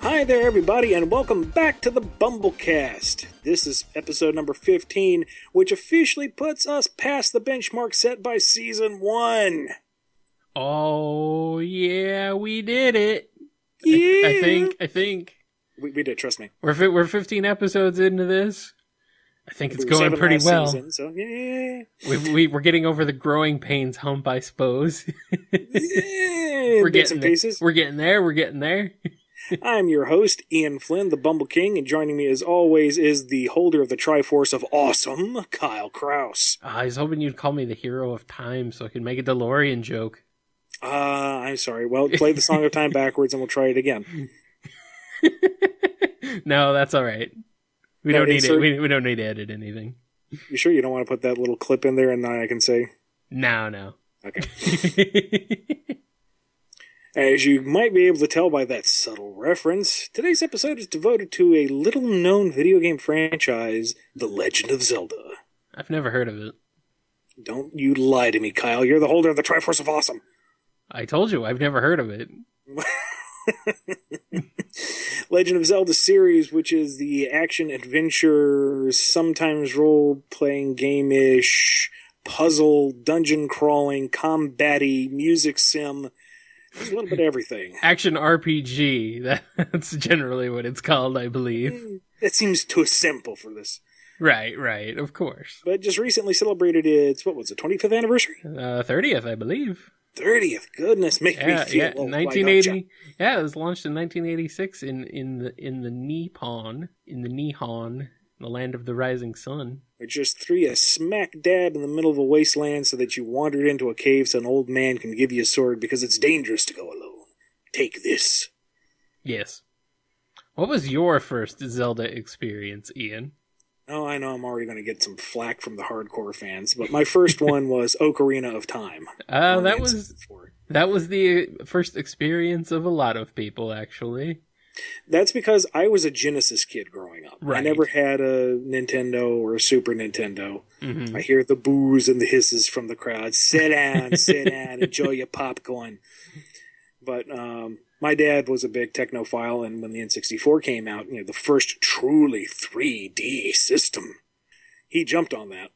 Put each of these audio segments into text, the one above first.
Hi there, everybody, and welcome back to the BumbleKast. This is episode number 15, which officially puts us past the benchmark set by Season 1. Oh, yeah, we did it. Yeah. I think. We did, trust me. We're 15 episodes into this. I think it's going pretty well. Season, so yeah. We're getting over the growing pains hump, I suppose. Yeah, bits and pieces. We're getting there. I'm your host, Ian Flynn, the Bumble King, and joining me as always is the holder of the Triforce of Awesome, Kyle Kraus. I was hoping you'd call me the hero of time so I could make a DeLorean joke. I'm sorry. Well, play the Song of Time backwards and we'll try it again. No, that's all right. We don't need it. We don't need to edit anything. You sure you don't want to put that little clip in there and then I can say? No. Okay. As you might be able to tell by that subtle reference, today's episode is devoted to a little-known video game franchise, The Legend of Zelda. I've never heard of it. Don't you lie to me, Kyle. You're the holder of the Triforce of Awesome. I told you, I've never heard of it. Legend of Zelda series, which is the action-adventure, sometimes role-playing game-ish, puzzle, dungeon-crawling, combat-y, music sim. There's a little bit of everything. Action RPG. That's generally what it's called, I believe. That seems too simple for this. Right, of course. But just recently celebrated its, 25th anniversary? 30th, I believe. 30th, goodness, make me feel old. 1980. Yeah, it was launched in 1986 in the Nippon, the land of the rising sun. Which just threw you smack dab in the middle of a wasteland so that you wandered into a cave so an old man can give you a sword because it's dangerous to go alone. Take this. Yes. What was your first Zelda experience, Ian? Oh, I know I'm already going to get some flack from the hardcore fans, but my first one was Ocarina of Time. That was the first experience of a lot of people, actually. That's because I was a Genesis kid growing up. Right. I never had a Nintendo or a Super Nintendo. Mm-hmm. I hear the boos and the hisses from the crowd. Sit down, enjoy your popcorn. But my dad was a big technophile, and when the N64 came out, the first truly 3D system, he jumped on that.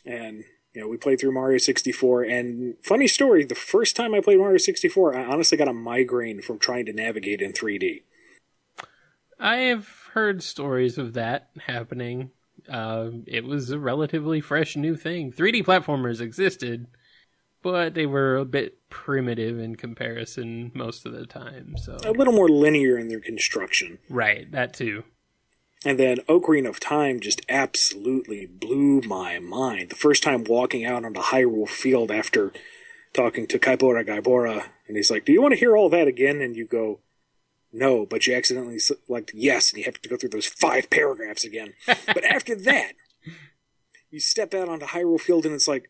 And, we played through Mario 64, and funny story, the first time I played Mario 64, I honestly got a migraine from trying to navigate in 3D. I have heard stories of that happening. It was a relatively fresh new thing. 3D platformers existed, but they were a bit primitive in comparison most of the time. So a little more linear in their construction. Right, that too. And then Ocarina of Time just absolutely blew my mind. The first time walking out on the Hyrule field after talking to Kaibora Gaibora, and he's like, "Do you want to hear all that again?" And you go, "No," but you accidentally selected yes, and you have to go through those 5 paragraphs again. But after that, you step out onto Hyrule Field, and it's like,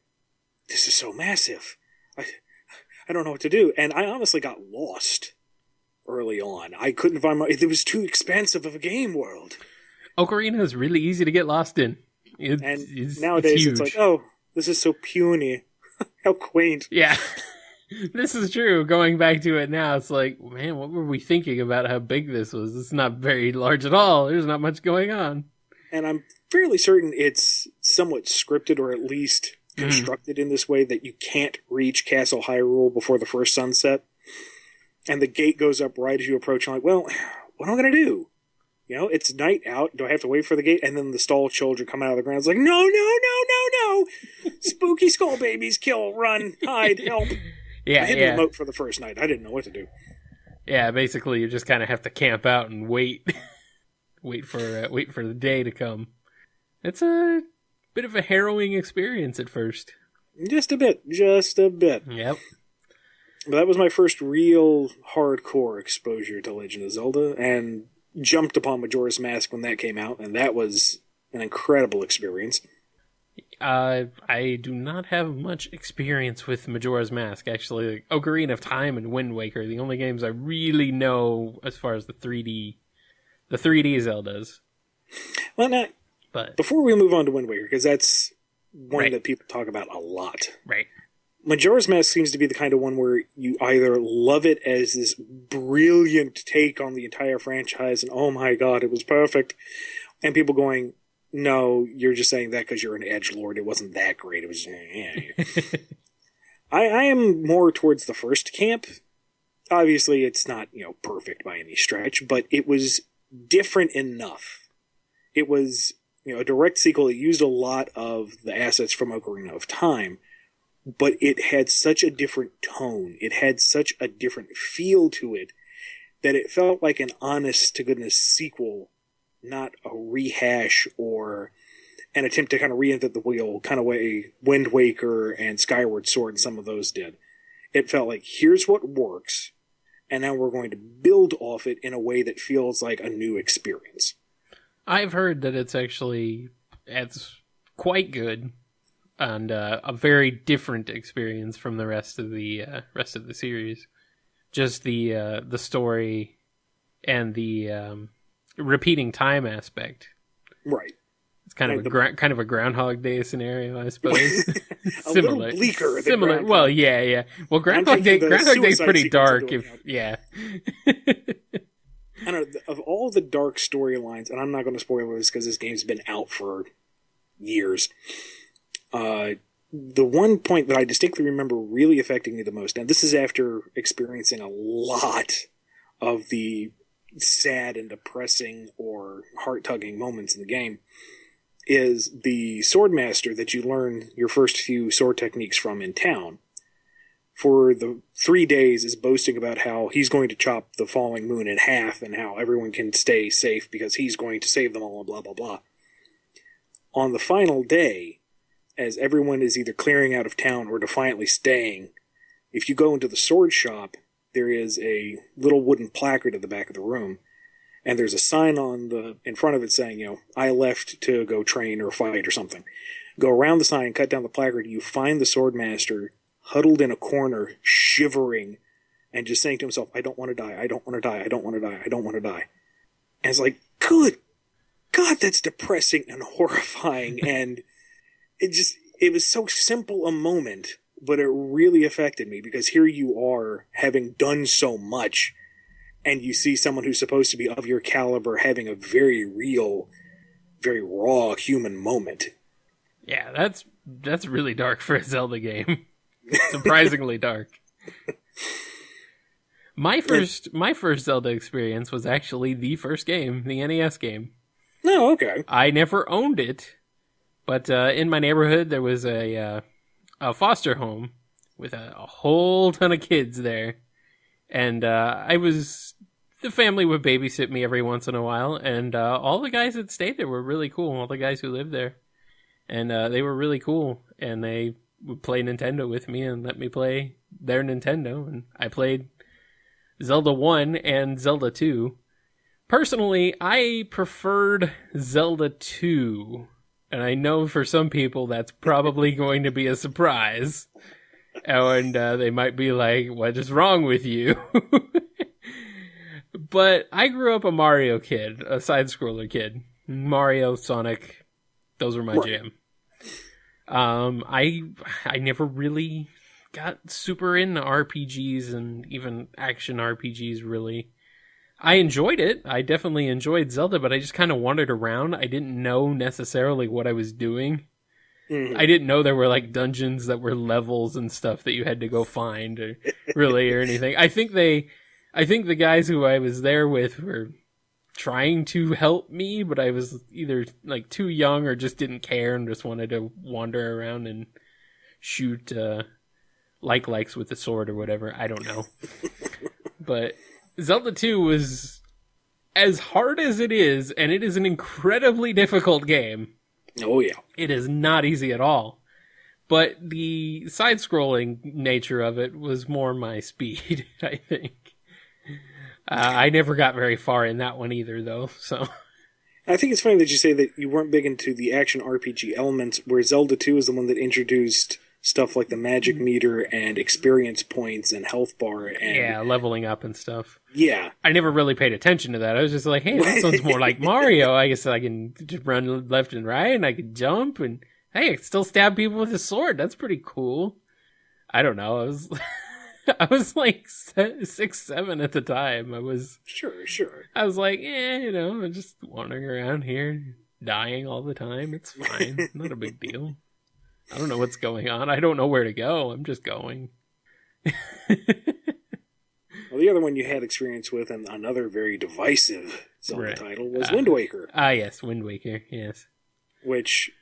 this is so massive. I don't know what to do. And I honestly got lost early on. I couldn't find it was too expansive of a game world. Ocarina is really easy to get lost in. Nowadays, it's like, oh, this is so puny. How quaint. Yeah. This is true. Going back to it now, it's like, man, what were we thinking about how big this was? It's not very large at all. There's not much going on. And I'm fairly certain it's somewhat scripted, or at least constructed in this way that you can't reach Castle Hyrule before the first sunset. And the gate goes up right as you approach. I'm like, well, what am I going to do? It's night out. Do I have to wait for the gate? And then the stall children come out of the ground. It's like, no. Spooky skull babies, kill, run, hide, help. Yeah, I hit the remote for the first night. I didn't know what to do. Yeah, basically you just kind of have to camp out and wait. wait for the day to come. It's a bit of a harrowing experience at first. Just a bit. Yep. But that was my first real hardcore exposure to Legend of Zelda, and jumped upon Majora's Mask when that came out, and that was an incredible experience. I do not have much experience with Majora's Mask, actually. Ocarina of Time and Wind Waker are the only games I really know as far as the 3D Zeldas. Well, now, but before we move on to Wind Waker, because that's one that people talk about a lot. Right. Majora's Mask seems to be the kind of one where you either love it as this brilliant take on the entire franchise, and oh my god, it was perfect. And people going, no, you're just saying that because you're an edgelord. It wasn't that great. It was, I am more towards the first camp. Obviously, it's not, perfect by any stretch, but it was different enough. It was, a direct sequel. It used a lot of the assets from Ocarina of Time, but it had such a different tone. It had such a different feel to it that it felt like an honest-to-goodness sequel, not a rehash or an attempt to kind of reinvent the wheel, kind of way Wind Waker and Skyward Sword and some of those did. It felt like, here's what works, and now we're going to build off it in a way that feels like a new experience. I've heard that it's quite good and a very different experience from the rest of the series. Just the story and the repeating time aspect. Right. It's kind of a Groundhog Day scenario, I suppose. Little bleaker. Similar. Well, yeah. Well, Groundhog Day's pretty dark. I don't know, of all the dark storylines, and I'm not going to spoil this because this game's been out for years. The one point that I distinctly remember really affecting me the most, and this is after experiencing a lot of the sad and depressing or heart-tugging moments in the game, is the swordmaster that you learn your first few sword techniques from in town. For the 3 days is boasting about how he's going to chop the falling moon in half and how everyone can stay safe because he's going to save them all and blah, blah, blah. On the final day, as everyone is either clearing out of town or defiantly staying, if you go into the sword shop, there is a little wooden placard at the back of the room, and there's a sign in front of it saying, I left to go train or fight or something. Go around the sign, cut down the placard, you find the swordmaster huddled in a corner, shivering, and just saying to himself, I don't want to die, I don't want to die, I don't want to die, I don't want to die. And it's like, good God, that's depressing and horrifying, and it was so simple a moment, but it really affected me, because here you are, having done so much, and you see someone who's supposed to be of your caliber having a very real, very raw human moment. Yeah, that's really dark for a Zelda game. Surprisingly dark. My first Zelda experience was actually the first game, the NES game. Oh, okay. I never owned it, but in my neighborhood there was a foster home with a whole ton of kids there, and the family would babysit me every once in a while, and all the guys that stayed there were really cool. All the guys who lived there, and they were really cool, and they would play Nintendo with me and let me play their Nintendo, and I played Zelda 1 and Zelda 2. Personally, I preferred Zelda 2, and I know for some people that's probably going to be a surprise, and they might be like, what is wrong with you? But I grew up a Mario kid, a side-scroller kid. Mario, Sonic, those were my jam. I never really got super into RPGs and even action RPGs, really. I enjoyed it. I definitely enjoyed Zelda, but I just kind of wandered around. I didn't know necessarily what I was doing. Mm-hmm. I didn't know there were like dungeons that were levels and stuff that you had to go find or anything. I think the guys who I was there with were trying to help me, but I was either like too young or just didn't care and just wanted to wander around and shoot likes with the sword or whatever. I don't know. But Zelda 2 was as hard as it is, and it is an incredibly difficult game. Oh yeah. It is not easy at all. But the side-scrolling nature of it was more my speed, I think. I never got very far in that one either, though. So, I think it's funny that you say that you weren't big into the action RPG elements, where Zelda 2 is the one that introduced stuff like the magic meter and experience points and health bar. And leveling up and stuff. Yeah. I never really paid attention to that. I was just like, hey, that sounds more like Mario. I guess I can just run left and right, and I can jump, and hey, I can still stab people with a sword. That's pretty cool. I don't know. I was like 6, 7 at the time. Sure. I was like, I'm just wandering around here, dying all the time. It's fine. Not a big deal. I don't know what's going on. I don't know where to go. I'm just going. Well, the other one you had experience with, and another very divisive Zelda title, was Wind Waker. Yes, Wind Waker, yes. Which,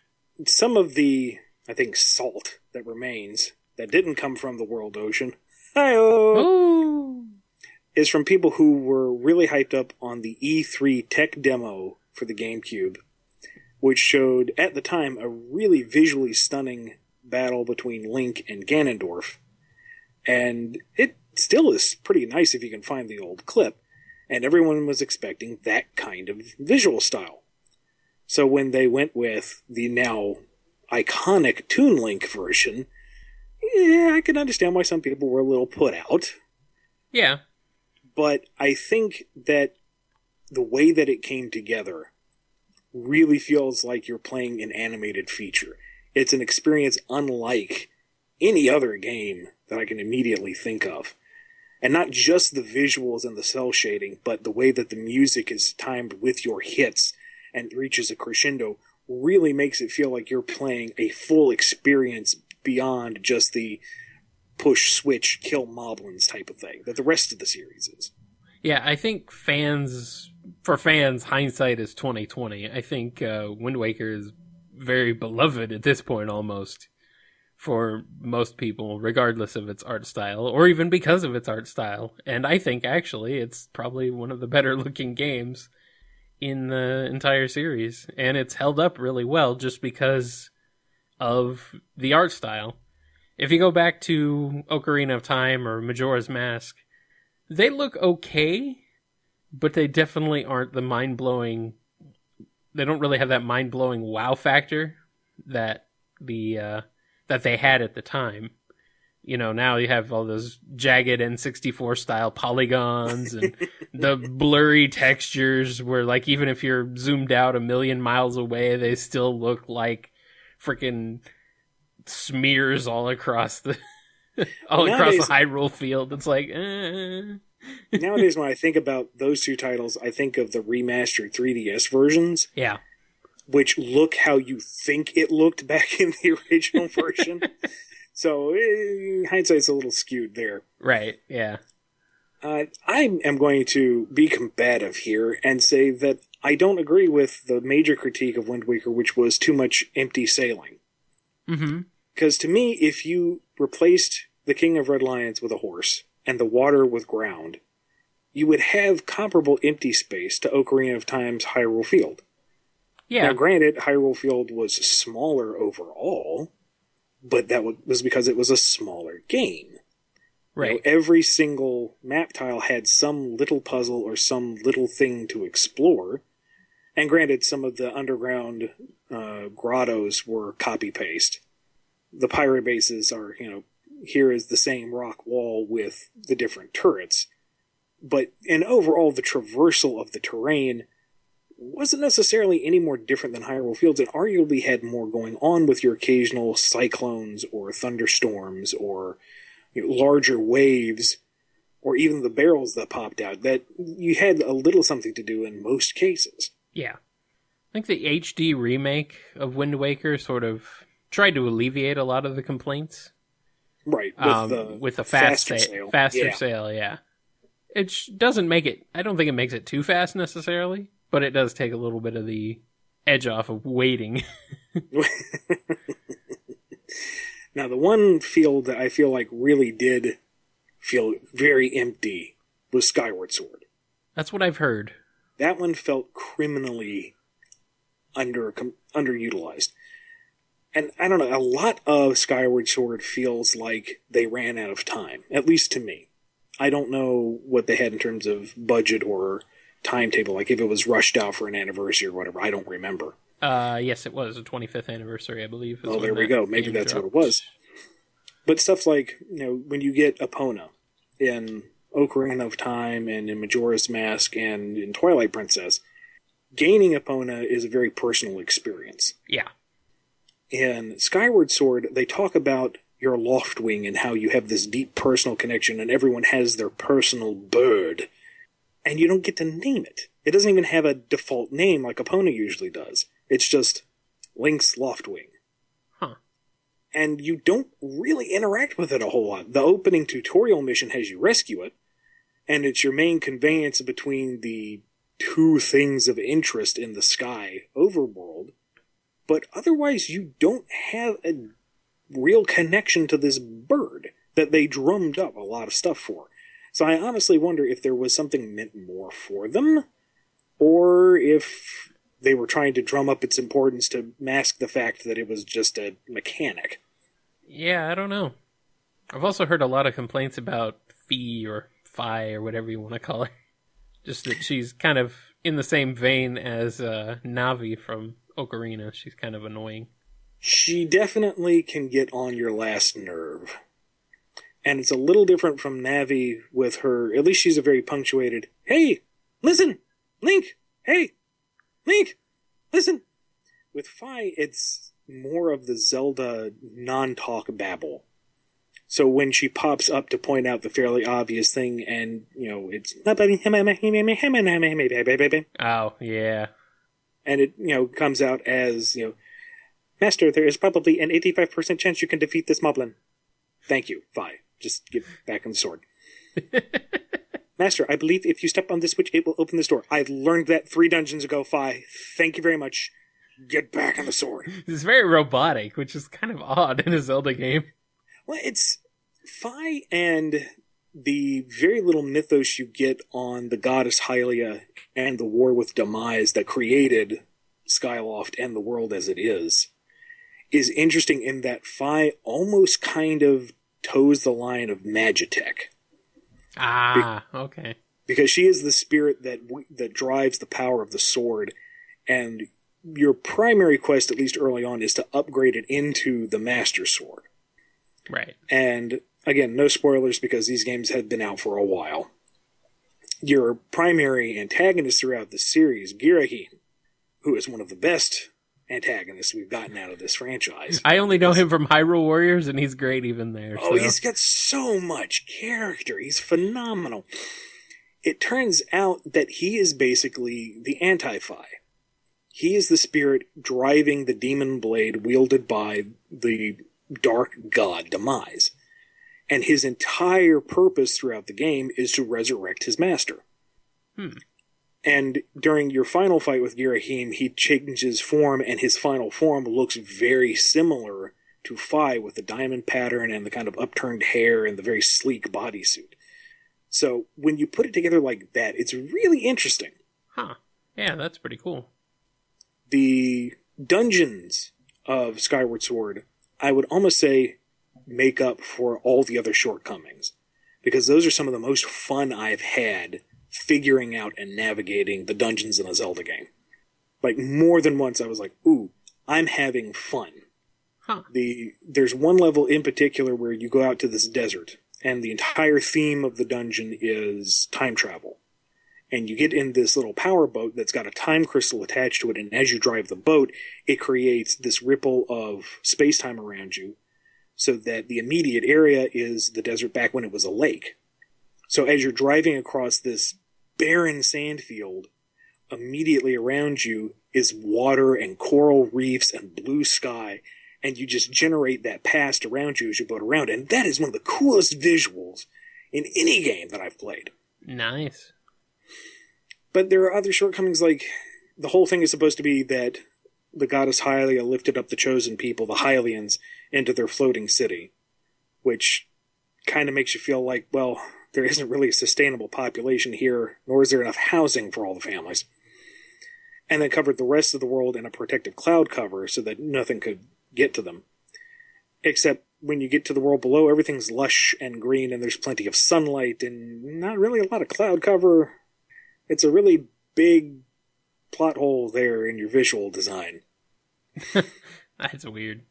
some of the, I think, salt that remains, that didn't come from the world ocean, is from people who were really hyped up on the E3 tech demo for the GameCube, which showed, at the time, a really visually stunning battle between Link and Ganondorf. And it still is pretty nice if you can find the old clip, and everyone was expecting that kind of visual style. So when they went with the now iconic Toon Link version, I can understand why some people were a little put out. Yeah. But I think that the way that it came together really feels like you're playing an animated feature. It's an experience unlike any other game that I can immediately think of. And not just the visuals and the cell shading, but the way that the music is timed with your hits and reaches a crescendo really makes it feel like you're playing a full experience beyond just the push, switch, kill moblins type of thing that the rest of the series is. Yeah, I think for fans, hindsight is 20/20. I think Wind Waker is very beloved at this point almost for most people, regardless of its art style, or even because of its art style. And I think, actually, it's probably one of the better looking games in the entire series. And it's held up really well just because of the art style. If you go back to Ocarina of Time or Majora's Mask, they look okay, but they definitely aren't the mind-blowing... They don't really have that mind-blowing wow factor that that they had at the time. Now you have all those jagged N64 style polygons and the blurry textures where, like, even if you're zoomed out a million miles away, they still look like freaking smears all across the across the Hyrule field. It's like, Nowadays, when I think about those two titles, I think of the remastered 3DS versions. Yeah. Which look how you think it looked back in the original version. So, hindsight's a little skewed there. Right, yeah. I am going to be combative here and say that I don't agree with the major critique of Wind Waker, which was too much empty sailing. Mm-hmm. Because to me, if you replaced the King of Red Lions with a horse and the water with ground, you would have comparable empty space to Ocarina of Time's Hyrule Field. Yeah. Now, granted, Hyrule Field was smaller overall, but that was because it was a smaller game. Right. Every single map tile had some little puzzle or some little thing to explore. And granted, some of the underground grottos were copy-paste. The pirate bases are, here is the same rock wall with the different turrets. But, and overall, the traversal of the terrain wasn't necessarily any more different than Hyrule Fields. It arguably had more going on with your occasional cyclones or thunderstorms or larger waves or even the barrels that popped out, that you had a little something to do in most cases. Yeah. I think the HD remake of Wind Waker sort of tried to alleviate a lot of the complaints. Right. With the faster sale, yeah. It doesn't make it... I don't think it makes it too fast necessarily, but it does take a little bit of the edge off of waiting. Now, the one field that I feel like really did feel very empty was Skyward Sword. That's what I've heard. That one felt criminally underutilized. And I don't know, a lot of Skyward Sword feels like they ran out of time, at least to me. I don't know what they had in terms of budget or timetable, like if it was rushed out for an anniversary or whatever. I don't remember. Yes, it was a 25th anniversary, I believe. Oh, there we go. Maybe that's what it was. But stuff like, when you get Epona in Ocarina of Time and in Majora's Mask and in Twilight Princess, gaining Epona is a very personal experience. Yeah. In Skyward Sword, they talk about your Loftwing and how you have this deep personal connection and everyone has their personal bird. And you don't get to name it. It doesn't even have a default name like Epona usually does. It's just Link's Loftwing. Huh. And you don't really interact with it a whole lot. The opening tutorial mission has you rescue it, and it's your main conveyance between the two things of interest in the sky overworld. But otherwise, you don't have a real connection to this bird that they drummed up a lot of stuff for. So I honestly wonder if there was something meant more for them, or if they were trying to drum up its importance to mask the fact that it was just a mechanic. Yeah, I don't know. I've also heard a lot of complaints about Fi or Fi or whatever you want to call her. Just that she's kind of in the same vein as Navi from Ocarina. She's kind of annoying. She definitely can get on your last nerve. And it's a little different from Navi with her, at least she's a very punctuated, "Hey, listen, Link, hey, Link, listen." With Fi, it's more of the Zelda non-talk babble. So when she pops up to point out the fairly obvious thing and, it's... Oh, yeah. And it, comes out as, "Master, there is probably an 85% chance you can defeat this moblin." "Thank you, Fi. Just get back on the sword." "Master, I believe if you step on this switch, it will open this door." "I learned that 3 dungeons ago, Fi. Thank you very much. Get back on the sword." It's very robotic, which is kind of odd in a Zelda game. Well, it's Fi and the very little mythos you get on the goddess Hylia and the war with Demise that created Skyloft and the world as it is interesting in that Fi almost kind of toes the line of Magitech. Okay. Because she is the spirit that drives the power of the sword, and your primary quest, at least early on, is to upgrade it into the Master Sword. Right. And, again, no spoilers because these games had been out for a while. Your primary antagonist throughout the series, Girahim, who is one of the best antagonists we've gotten out of this franchise. I only know him from Hyrule Warriors, and he's great even there. Oh, he's got so much character. He's phenomenal. It turns out that he is basically the anti-Fi. He is the spirit driving the demon blade wielded by the dark god Demise. And his entire purpose throughout the game is to resurrect his master. And during your final fight with Girahim, he changes form, and his final form looks very similar to Fi with the diamond pattern and the kind of upturned hair and the very sleek bodysuit. So when you put it together like that, it's really interesting. Huh. Yeah, that's pretty cool. The dungeons of Skyward Sword, I would almost say, make up for all the other shortcomings. Because those are some of the most fun I've had figuring out and navigating the dungeons in a Zelda game. Like, more than once I was like, ooh, I'm having fun. Huh. There's one level in particular where you go out to this desert, and the entire theme of the dungeon is time travel. And you get in this little power boat that's got a time crystal attached to it, and as you drive the boat, it creates this ripple of space-time around you, so that the immediate area is the desert back when it was a lake. So as you're driving across this barren sand field, immediately around you is water and coral reefs and blue sky, and you just generate that past around you as you boat around, and that is one of the coolest visuals in any game that I've played. Nice. But there are other shortcomings, like the whole thing is supposed to be that the goddess Hylia lifted up the chosen people, the Hylians, into their floating city, which kind of makes you feel like, well, there isn't really a sustainable population here, nor is there enough housing for all the families. And then covered the rest of the world in a protective cloud cover so that nothing could get to them. Except when you get to the world below, everything's lush and green, and there's plenty of sunlight, and not really a lot of cloud cover. It's a really big plot hole there in your visual design. That's weird.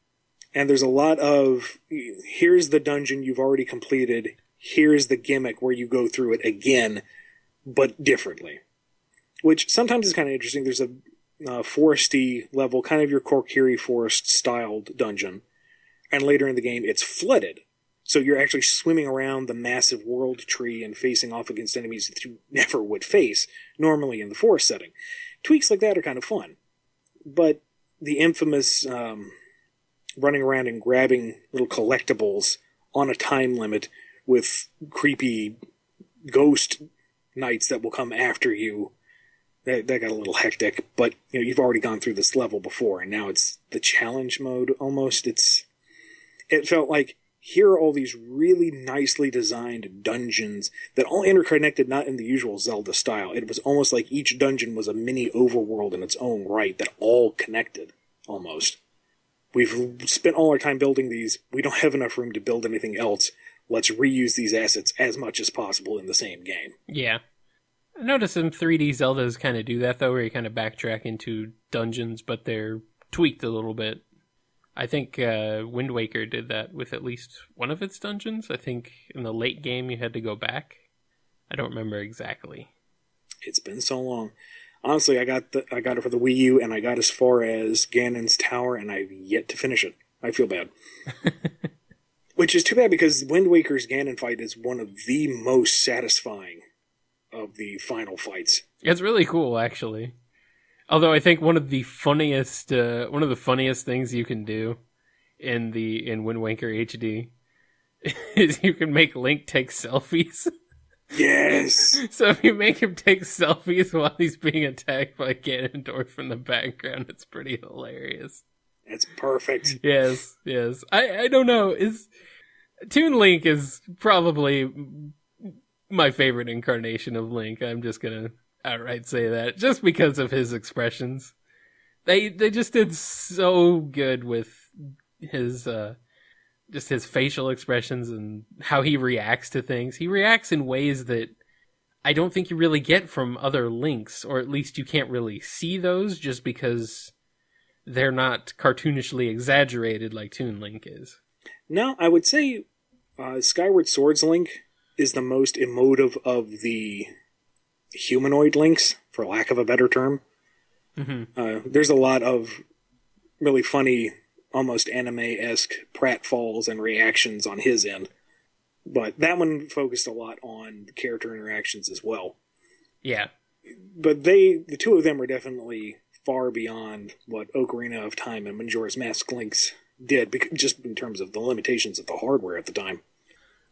And there's a lot of, here's the dungeon you've already completed, here's the gimmick where you go through it again, but differently. Which sometimes is kind of interesting. There's a foresty level, kind of your Korkiri forest-styled dungeon, And later in the game, it's flooded. So you're actually swimming around the massive world tree and facing off against enemies that you never would face normally in the forest setting. Tweaks like that are kind of fun. But the infamous running around and grabbing little collectibles on a time limit with creepy ghost knights that will come after you, that got a little hectic. But you've already gone through this level before, and now it's the challenge mode almost. It felt like, here are all these really nicely designed dungeons that all interconnected, not in the usual Zelda style. It was almost like each dungeon was a mini overworld in its own right that all connected, almost. We've spent all our time building these. We don't have enough room to build anything else. Let's reuse these assets as much as possible in the same game. Yeah. I noticed some 3D Zeldas kind of do that, though, where you kind of backtrack into dungeons, but they're tweaked a little bit. I think Wind Waker did that with at least one of its dungeons. I think in the late game you had to go back. I don't remember exactly. It's been so long. Honestly, I got it for the Wii U, and I got as far as Ganon's Tower, and I've yet to finish it. I feel bad. Which is too bad, because Wind Waker's Ganon fight is one of the most satisfying of the final fights. It's really cool, actually. Although I think one of the funniest things you can do in Wind Waker HD is you can make Link take selfies. Yes! So if you make him take selfies while he's being attacked by Ganondorf from the background, it's pretty hilarious. It's perfect. Yes. I don't know. Toon Link is probably my favorite incarnation of Link. I'm just gonna outright say that, just because of his expressions. They just did so good with his just his facial expressions and how he reacts to things. He reacts in ways that I don't think you really get from other Links, or at least you can't really see those just because they're not cartoonishly exaggerated like Toon Link is. No, I would say Skyward Sword's Link is the most emotive of the humanoid Links, for lack of a better term. Mm-hmm. There's a lot of really funny, almost anime-esque pratfalls and reactions on his end. But that one focused a lot on the character interactions as well. Yeah. But the two of them are definitely far beyond what Ocarina of Time and Majora's Mask Links did, just in terms of the limitations of the hardware at the time.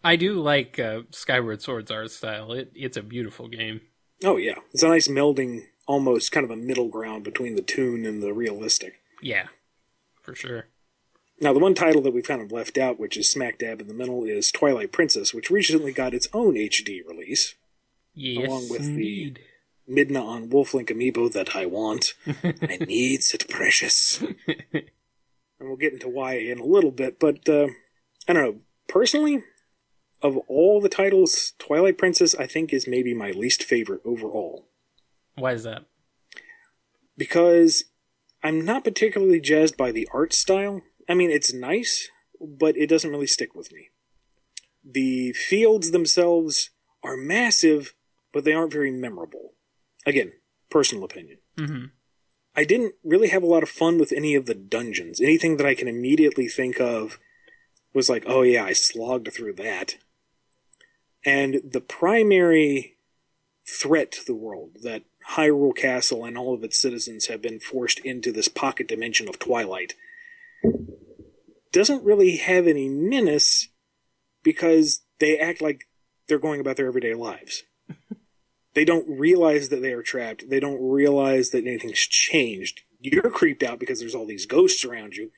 I do like Skyward Sword's art style. It's a beautiful game. Oh, yeah. It's a nice melding, almost kind of a middle ground between the toon and the realistic. Yeah, for sure. Now, the one title that we've kind of left out, which is smack dab in the middle, is Twilight Princess, which recently got its own HD release. Yes, along with indeed. The Midna on Wolf-Link amiibo that I want. I need it precious. And we'll get into why in a little bit, but I don't know. Personally, of all the titles, Twilight Princess, I think, is maybe my least favorite overall. Why is that? Because I'm not particularly jazzed by the art style. I mean, it's nice, but it doesn't really stick with me. The fields themselves are massive, but they aren't very memorable. Again, personal opinion. Mm-hmm. I didn't really have a lot of fun with any of the dungeons. Anything that I can immediately think of was like, oh yeah, I slogged through that. And the primary threat to the world, that Hyrule Castle and all of its citizens have been forced into this pocket dimension of Twilight, doesn't really have any menace because they act like they're going about their everyday lives. They don't realize that they are trapped. They don't realize that anything's changed. You're creeped out because there's all these ghosts around you,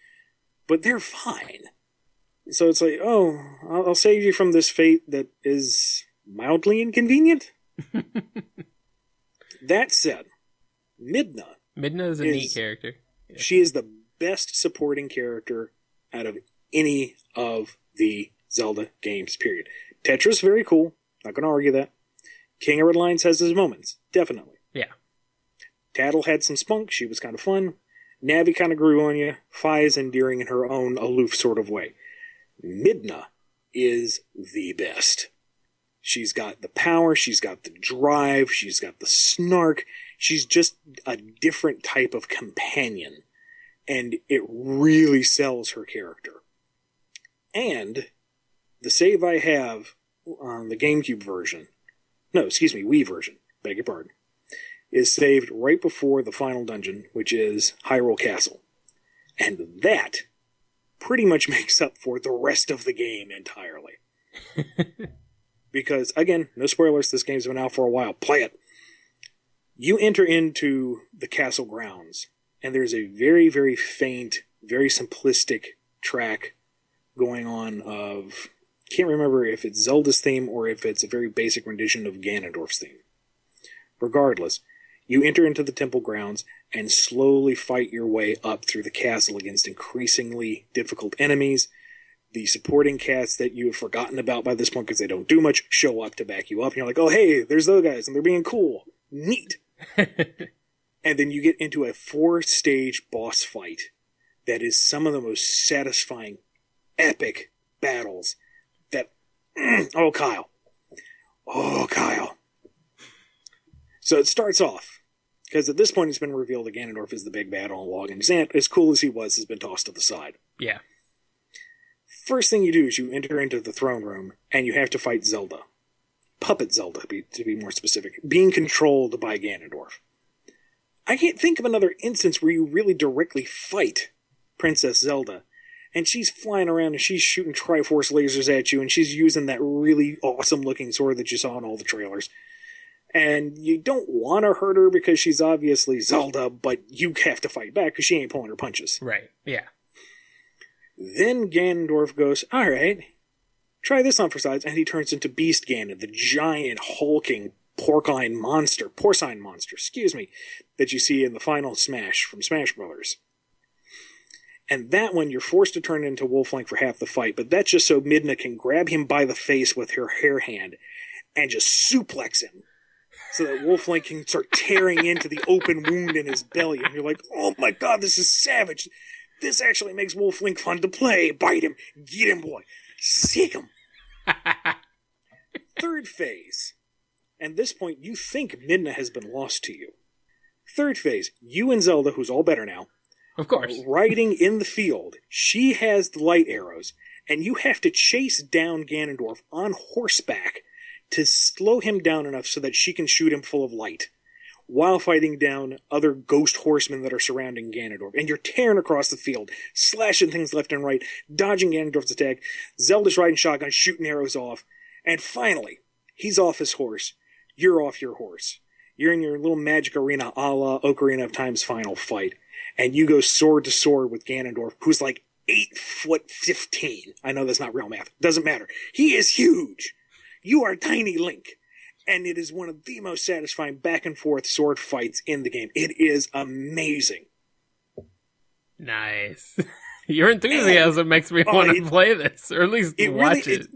but they're fine. So it's like, oh, I'll save you from this fate that is mildly inconvenient. That said, Midna. Midna is a neat character. Yeah. She is the best supporting character out of any of the Zelda games, period. Tetra's very cool. Not going to argue that. King of Red Lions has his moments. Definitely. Yeah. Tattle had some spunk. She was kind of fun. Navi kind of grew on you. Fi is endearing in her own aloof sort of way. Midna is the best. She's got the power, she's got the drive, she's got the snark. She's just a different type of companion. And it really sells her character. And the save I have on the GameCube version, Wii version, beg your pardon, is saved right before the final dungeon, which is Hyrule Castle. And that pretty much makes up for the rest of the game entirely. Because, again, no spoilers, this game's been out for a while. Play it. You enter into the castle grounds, and there's a very, very faint, very simplistic track going on of... Can't remember if it's Zelda's theme or if it's a very basic rendition of Ganondorf's theme. Regardless, you enter into the temple grounds and slowly fight your way up through the castle against increasingly difficult enemies. The supporting cast that you have forgotten about by this point because they don't do much show up to back you up. And you're like, oh, hey, there's those guys, and they're being cool. Neat. And then you get into a 4-stage boss fight that is some of the most satisfying, epic battles that... Oh, Kyle. So it starts off, because at this point it's been revealed that Ganondorf is the big bad on log, and Zant, as cool as he was, has been tossed to the side. Yeah. First thing you do is you enter into the throne room, and you have to fight Zelda. Puppet Zelda, to be more specific, being controlled by Ganondorf. I can't think of another instance where you really directly fight Princess Zelda, and she's flying around and she's shooting Triforce lasers at you, and she's using that really awesome-looking sword that you saw in all the trailers. And you don't want to hurt her because she's obviously Zelda, but you have to fight back because she ain't pulling her punches. Right, yeah. Then Ganondorf goes, all right, try this on for size, and he turns into Beast Ganon, the giant, hulking porcine monster, that you see in the final Smash from Smash Brothers. And that one, you're forced to turn into Wolf Link for half the fight, but that's just so Midna can grab him by the face with her hair hand and just suplex him so that Wolf Link can start tearing into the open wound in his belly. And you're like, oh my god, this is savage. This actually makes Wolf Link fun to play. Bite him. Get him, boy. Sick him. Third phase. And at this point, you think Midna has been lost to you. Third phase, you and Zelda, who's all better now, of course, riding in the field. She has the light arrows, and you have to chase down Ganondorf on horseback to slow him down enough so that she can shoot him full of light, while fighting down other ghost horsemen that are surrounding Ganondorf. And you're tearing across the field, slashing things left and right, dodging Ganondorf's attack. Zelda's riding shotgun, shooting arrows off. And finally, he's off his horse. You're off your horse. You're in your little magic arena a la Ocarina of Time's final fight. And you go sword to sword with Ganondorf, who's like 8'15". I know that's not real math. Doesn't matter. He is huge. You are tiny Link. And it is one of the most satisfying back and forth sword fights in the game. It is amazing. Nice. Your enthusiasm makes me want to play this, or at least watch it.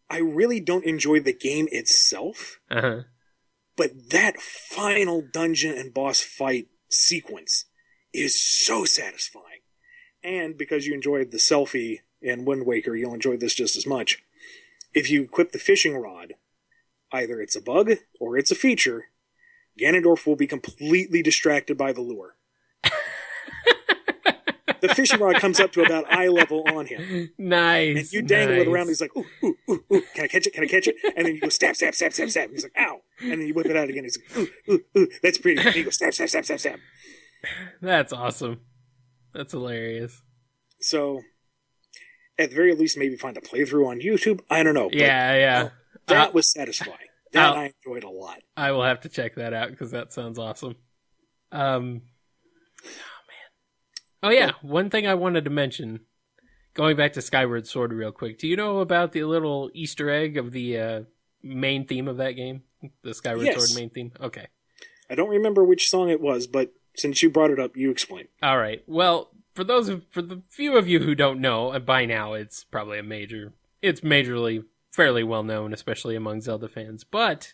I really don't enjoy the game itself, but that final dungeon and boss fight sequence is so satisfying. And because you enjoyed the selfie in Wind Waker, you'll enjoy this just as much. If you equip the fishing rod, either it's a bug or it's a feature, Ganondorf will be completely distracted by the lure. The fishing rod comes up to about eye level on him. Nice. And you dangle it around, and he's like, ooh, ooh, ooh, ooh, can I catch it? Can I catch it? And then you go stab, stab, stab, stab, stab. And he's like, ow. And then you whip it out again. He's like, ooh, ooh, ooh, that's pretty. And you go stab, stab, stab, stab, stab. That's awesome. That's hilarious. So, at the very least, maybe find a playthrough on YouTube. I don't know. But, yeah. That was satisfying. That I enjoyed a lot. I will have to check that out because that sounds awesome. Oh yeah, one thing I wanted to mention, going back to Skyward Sword real quick. Do you know about the little Easter egg of the main theme of that game? The Skyward Sword main theme? Okay. I don't remember which song it was, but since you brought it up, you explain. All right. Well, for the few of you who don't know, by now it's probably it's majorly fairly well known, especially among Zelda fans. But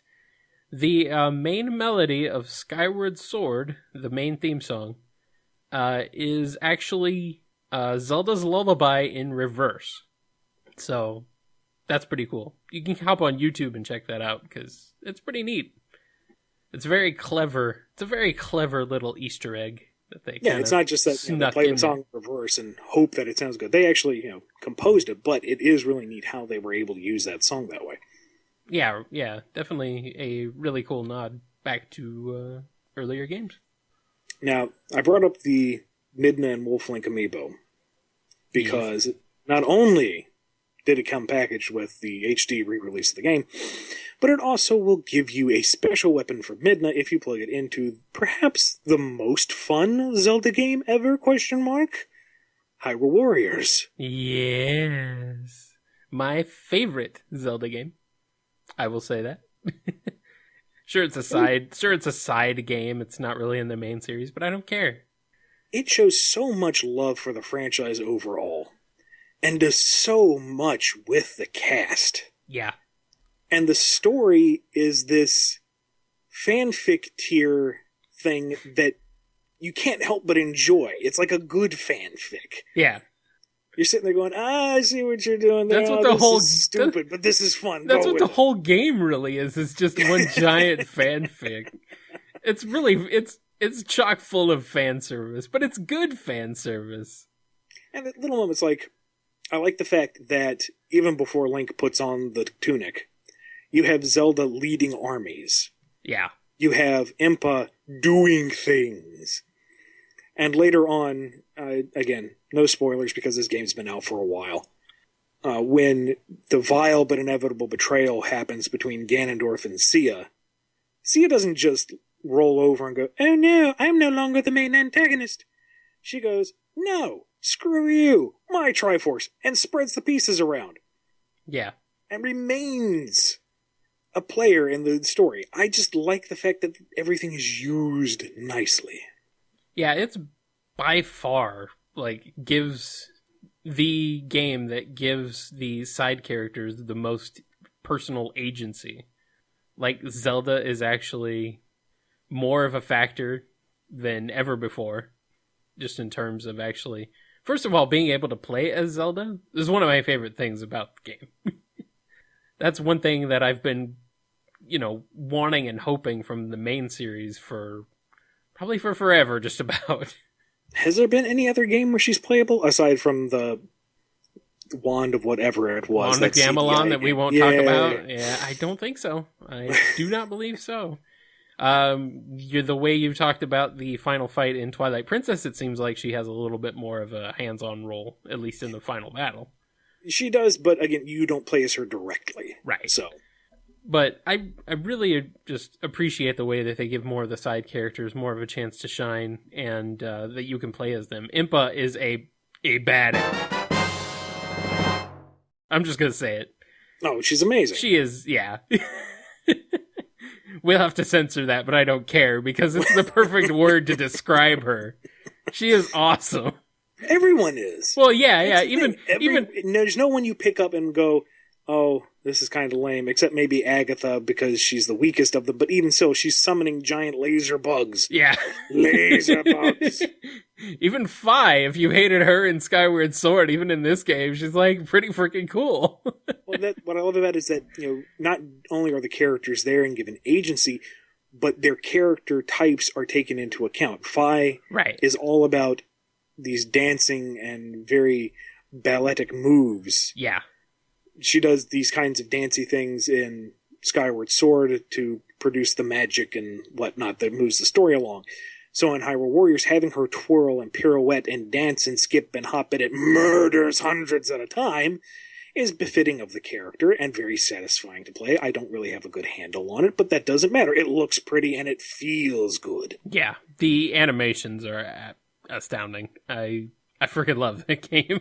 the main melody of Skyward Sword, the main theme song, is actually Zelda's Lullaby in reverse. So that's pretty cool. You can hop on YouTube and check that out because it's pretty neat. It's very clever. It's a very clever little Easter egg that they Yeah, it's not just that they play the song in reverse and hope that it sounds good. They actually, composed it, but it is really neat how they were able to use that song that way. Yeah, definitely a really cool nod back to earlier games. Now, I brought up the Midna and Wolflink amiibo because not only did it come packaged with the HD re-release of the game, but it also will give you a special weapon for Midna if you plug it into perhaps the most fun Zelda game ever, ? Hyrule Warriors. Yes. My favorite Zelda game. I will say that. Sure, it's a side game. It's not really in the main series, but I don't care. It shows so much love for the franchise overall, and does so much with the cast. Yeah. And the story is this fanfic tier thing that you can't help but enjoy. It's like a good fanfic. Yeah. You're sitting there going, I see what you're doing there. That's what the whole is stupid, but this is fun. That's what the whole game really is. It's just one giant fanfic. It's really it's chock full of fan service, but it's good fan service. And the little moments like, I like the fact that even before Link puts on the tunic, you have Zelda leading armies. Yeah. You have Impa doing things. And later on, again, no spoilers because this game's been out for a while, when the vile but inevitable betrayal happens between Ganondorf and Sia doesn't just roll over and go, oh no, I'm no longer the main antagonist. She goes, no, screw you, my Triforce, and spreads the pieces around. Yeah. And remains a player in the story. I just like the fact that everything is used nicely. Yeah, it's by far, gives the game that gives the side characters the most personal agency. Zelda is actually more of a factor than ever before, just in terms of actually, first of all, being able to play as Zelda is one of my favorite things about the game. That's one thing that I've been, wanting and hoping from the main series probably for forever, just about. Has there been any other game where she's playable, aside from the Wand of whatever it was? Wand of Gamelon that we won't talk about? Yeah, I don't think so. I do not believe so. The way you've talked about the final fight in Twilight Princess, it seems like she has a little bit more of a hands-on role, at least in the final battle. She does, but again, you don't play as her directly. Right. So... But I really just appreciate the way that they give more of the side characters more of a chance to shine, and that you can play as them. Impa is a badass. I'm just going to say it. Oh, she's amazing. She is, yeah. We'll have to censor that, but I don't care, because it's the perfect word to describe her. She is awesome. Everyone is. Well, yeah. Even there's no one you pick up and go, oh, this is kind of lame, except maybe Agatha, because she's the weakest of them. But even so, she's summoning giant laser bugs. Yeah. Laser bugs. Even Fi, if you hated her in Skyward Sword, even in this game, she's pretty freaking cool. Well, what I love about it is that, not only are the characters there and given agency, but their character types are taken into account. Fi is all about these dancing and very balletic moves. Yeah. She does these kinds of dancey things in Skyward Sword to produce the magic and whatnot that moves the story along. So in Hyrule Warriors, having her twirl and pirouette and dance and skip and hop and it murders hundreds at a time is befitting of the character and very satisfying to play. I don't really have a good handle on it, but that doesn't matter. It looks pretty and it feels good. Yeah, the animations are astounding. I freaking love that game.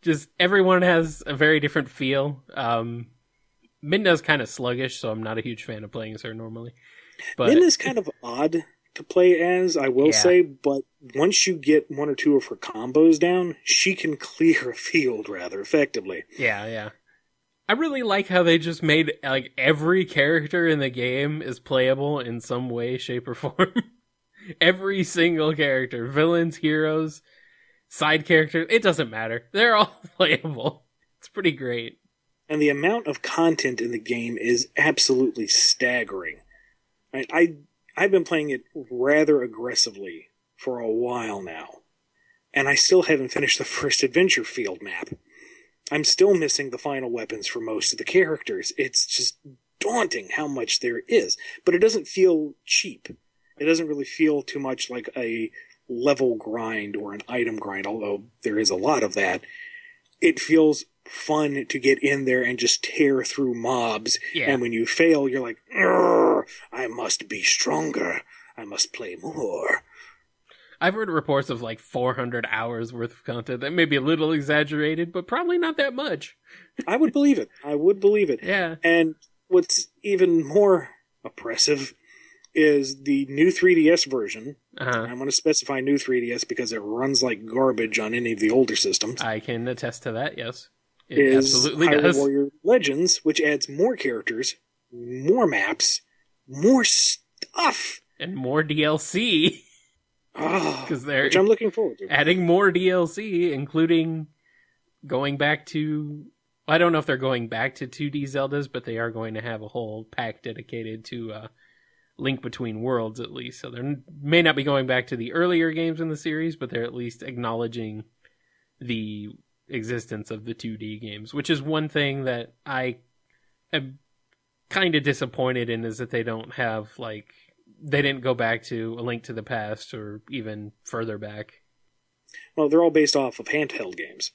Just everyone has a very different feel. Midna's kind of sluggish, so I'm not a huge fan of playing as her normally. But Midna's kind of odd to play as, I will say, but once you get one or two of her combos down, she can clear a field rather effectively. Yeah. I really like how they just made every character in the game is playable in some way, shape, or form. Every single character, villains, heroes, side characters, it doesn't matter. They're all playable. It's pretty great. And the amount of content in the game is absolutely staggering. I I've been playing it rather aggressively for a while now, and I still haven't finished the first adventure field map. I'm still missing the final weapons for most of the characters. It's just daunting how much there is, but it doesn't feel cheap. It doesn't really feel too much like a level grind or an item grind, although there is a lot of that. It feels fun to get in there and just tear through mobs, and when you fail, you're like, I must be stronger. I must play more. I've heard reports of like 400 hours worth of content. That may be a little exaggerated, but probably not that much. I would believe it. I would believe it. Yeah. And what's even more oppressive is the new 3DS version. I'm going to specify new 3DS because it runs like garbage on any of the older systems. I can attest to that, yes. It absolutely Hyrule does. Warrior Legends, which adds more characters, more maps, more stuff. And more DLC. Which I'm looking forward to. Adding more DLC, including going back to... I don't know if they're going back to 2D Zeldas, but they are going to have a whole pack dedicated to Link Between Worlds, at least. So they may not be going back to the earlier games in the series, but they're at least acknowledging the existence of the 2D games, which is one thing that I am kind of disappointed in, is that they don't have, like... They didn't go back to A Link to the Past or even further back. Well, they're all based off of handheld games.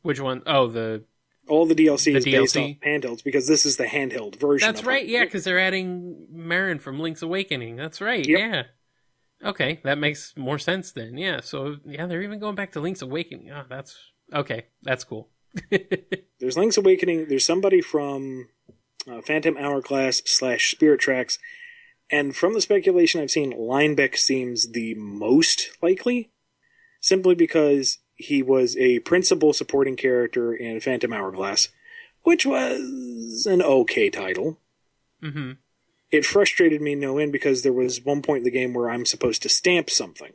Which one? Oh, all the DLC is based off handhelds because this is the handheld version. That's right, yeah, because they're adding Marin from Link's Awakening. That's right, yep. Yeah. Okay, that makes more sense then. Yeah, so yeah, they're even going back to Link's Awakening. Oh, that's okay. That's cool. There's Link's Awakening. There's somebody from Phantom Hourglass / Spirit Tracks. And from the speculation I've seen, Linebeck seems the most likely, simply because he was a principal supporting character in Phantom Hourglass, which was an okay title. Mm-hmm. It frustrated me no end because there was one point in the game where I'm supposed to stamp something.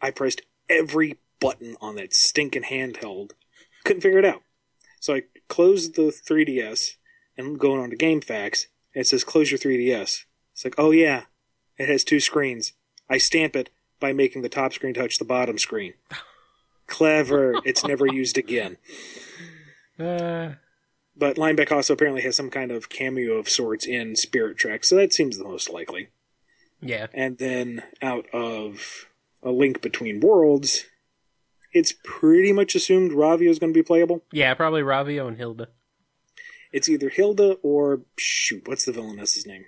I pressed every button on that stinking handheld. Couldn't figure it out. So I closed the 3DS and going on to GameFAQs, and it says, close your 3DS. It's like, oh yeah, it has 2 screens. I stamp it by making the top screen touch the bottom screen. Clever. It's never used again. But Linebeck also apparently has some kind of cameo of sorts in Spirit Tracks, so that seems the most likely. Yeah. And then out of A Link Between Worlds, it's pretty much assumed Ravio is going to be playable. Yeah, probably Ravio and Hilda. It's either Hilda or, shoot, what's the villainess's name?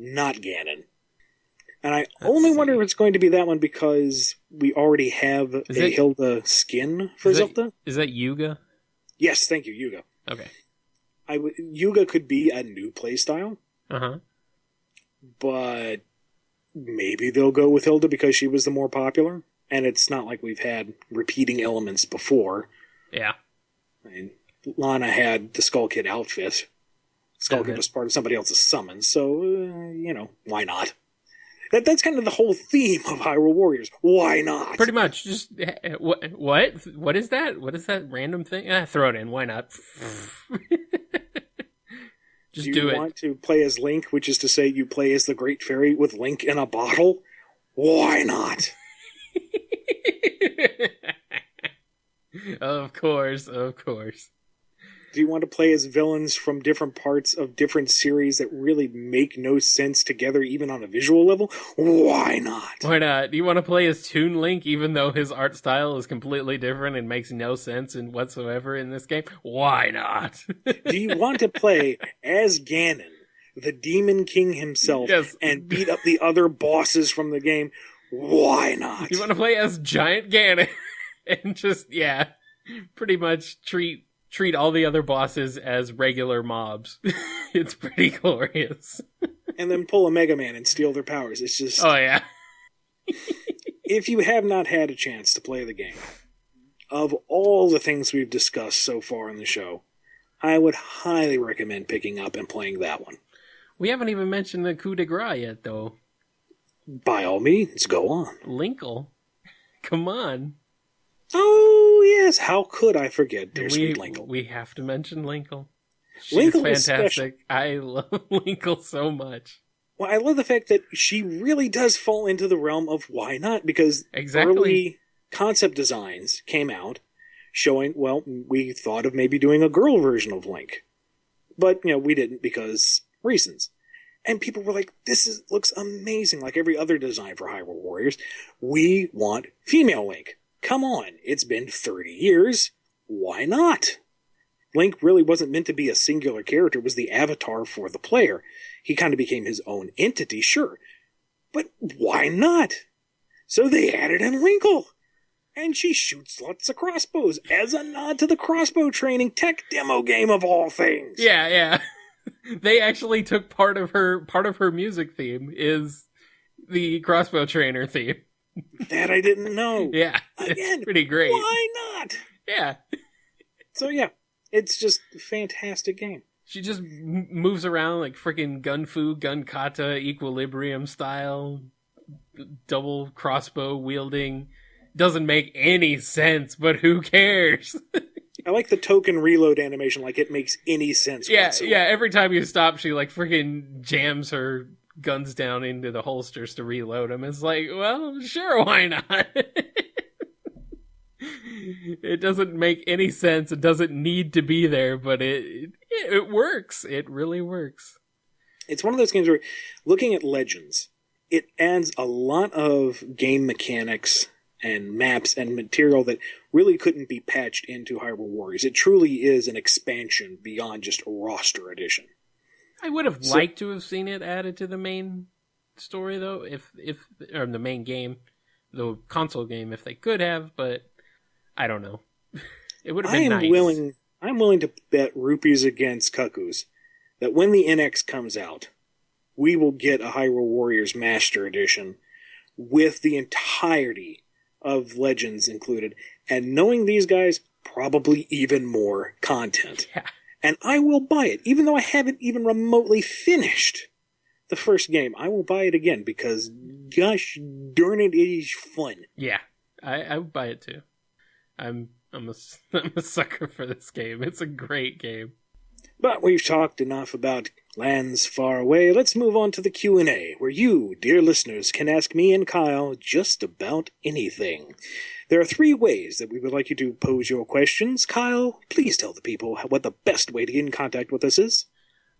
Not Ganon. And I only wonder if it's going to be that one because we already have a Hilda skin for Zelda. Is that Yuga? Yes, thank you, Yuga. Okay. Yuga could be a new playstyle. Uh-huh. But maybe they'll go with Hilda because she was the more popular. And it's not like we've had repeating elements before. Yeah. I mean, Lana had the Skull Kid outfit. Skull Kid was part of somebody else's summon, so, why not? That's kind of the whole theme of Hyrule Warriors. Why not? Pretty much. Just, what? What is that? What is that random thing? Throw it in. Why not? Just do it. You want to play as Link, which is to say you play as the Great Fairy with Link in a bottle? Why not? Of course. Do you want to play as villains from different parts of different series that really make no sense together, even on a visual level? Why not? Why not? Do you want to play as Toon Link, even though his art style is completely different and makes no sense whatsoever in this game? Why not? Do you want to play as Ganon, the Demon King himself, and beat up the other bosses from the game? Why not? You want to play as Giant Ganon and just, pretty much treat all the other bosses as regular mobs. It's pretty glorious. And then pull a Mega Man and steal their powers. It's just... Oh, yeah. If you have not had a chance to play the game, of all the things we've discussed so far in the show, I would highly recommend picking up and playing that one. We haven't even mentioned the coup de grace yet, though. By all means, go on. Linkle. Come on. Oh, yes. How could I forget dear sweet Linkle? We have to mention Linkle. She's Linkle is special. fantastic. I love Linkle so much. Well, I love the fact that she really does fall into the realm of why not, because early concept designs came out showing, well, we thought of maybe doing a girl version of Link. But, we didn't because reasons. And people were like, looks amazing, like every other design for Hyrule Warriors. We want female Link. Come on, it's been 30 years. Why not? Link really wasn't meant to be a singular character. It was the avatar for the player. He kind of became his own entity, sure. But why not? So they added in Linkle. And she shoots lots of crossbows as a nod to the crossbow training tech demo game of all things. Yeah. They actually took part of her music theme is the crossbow trainer theme. That I didn't know. Yeah. Again, it's pretty great. Why not? Yeah. So yeah, it's just a fantastic game. She just moves around like freaking Gunfu, Gun Kata, Equilibrium style, double crossbow wielding. Doesn't make any sense, but who cares? I like the token reload animation, like it makes any sense whatsoever. Yeah, every time you stop, she like freaking jams her guns down into the holsters to reload them. It's like, well, sure, why not? It doesn't make any sense. It doesn't need to be there, but it works. It really works. It's one of those games where, looking at Legends, it adds a lot of game mechanics and maps and material that really couldn't be patched into Hyrule Warriors. It truly is an expansion beyond just a roster addition. I would have liked to have seen it added to the main story, though, if or the main game, the console game, if they could have, but I don't know. It would have been nice. I'm willing to bet rupees against cuckoos that when the NX comes out, we will get a Hyrule Warriors Master Edition with the entirety of Legends included, and knowing these guys, probably even more content. Yeah. And I will buy it, even though I haven't even remotely finished the first game. I will buy it again, because gosh darn it is fun. Yeah, I would buy it too. I'm a sucker for this game. It's a great game. But we've talked enough about lands far away. Let's move on to the Q&A, where you, dear listeners, can ask me and Kyle just about anything. There are 3 ways that we would like you to pose your questions. Kyle, please tell the people what the best way to get in contact with us is.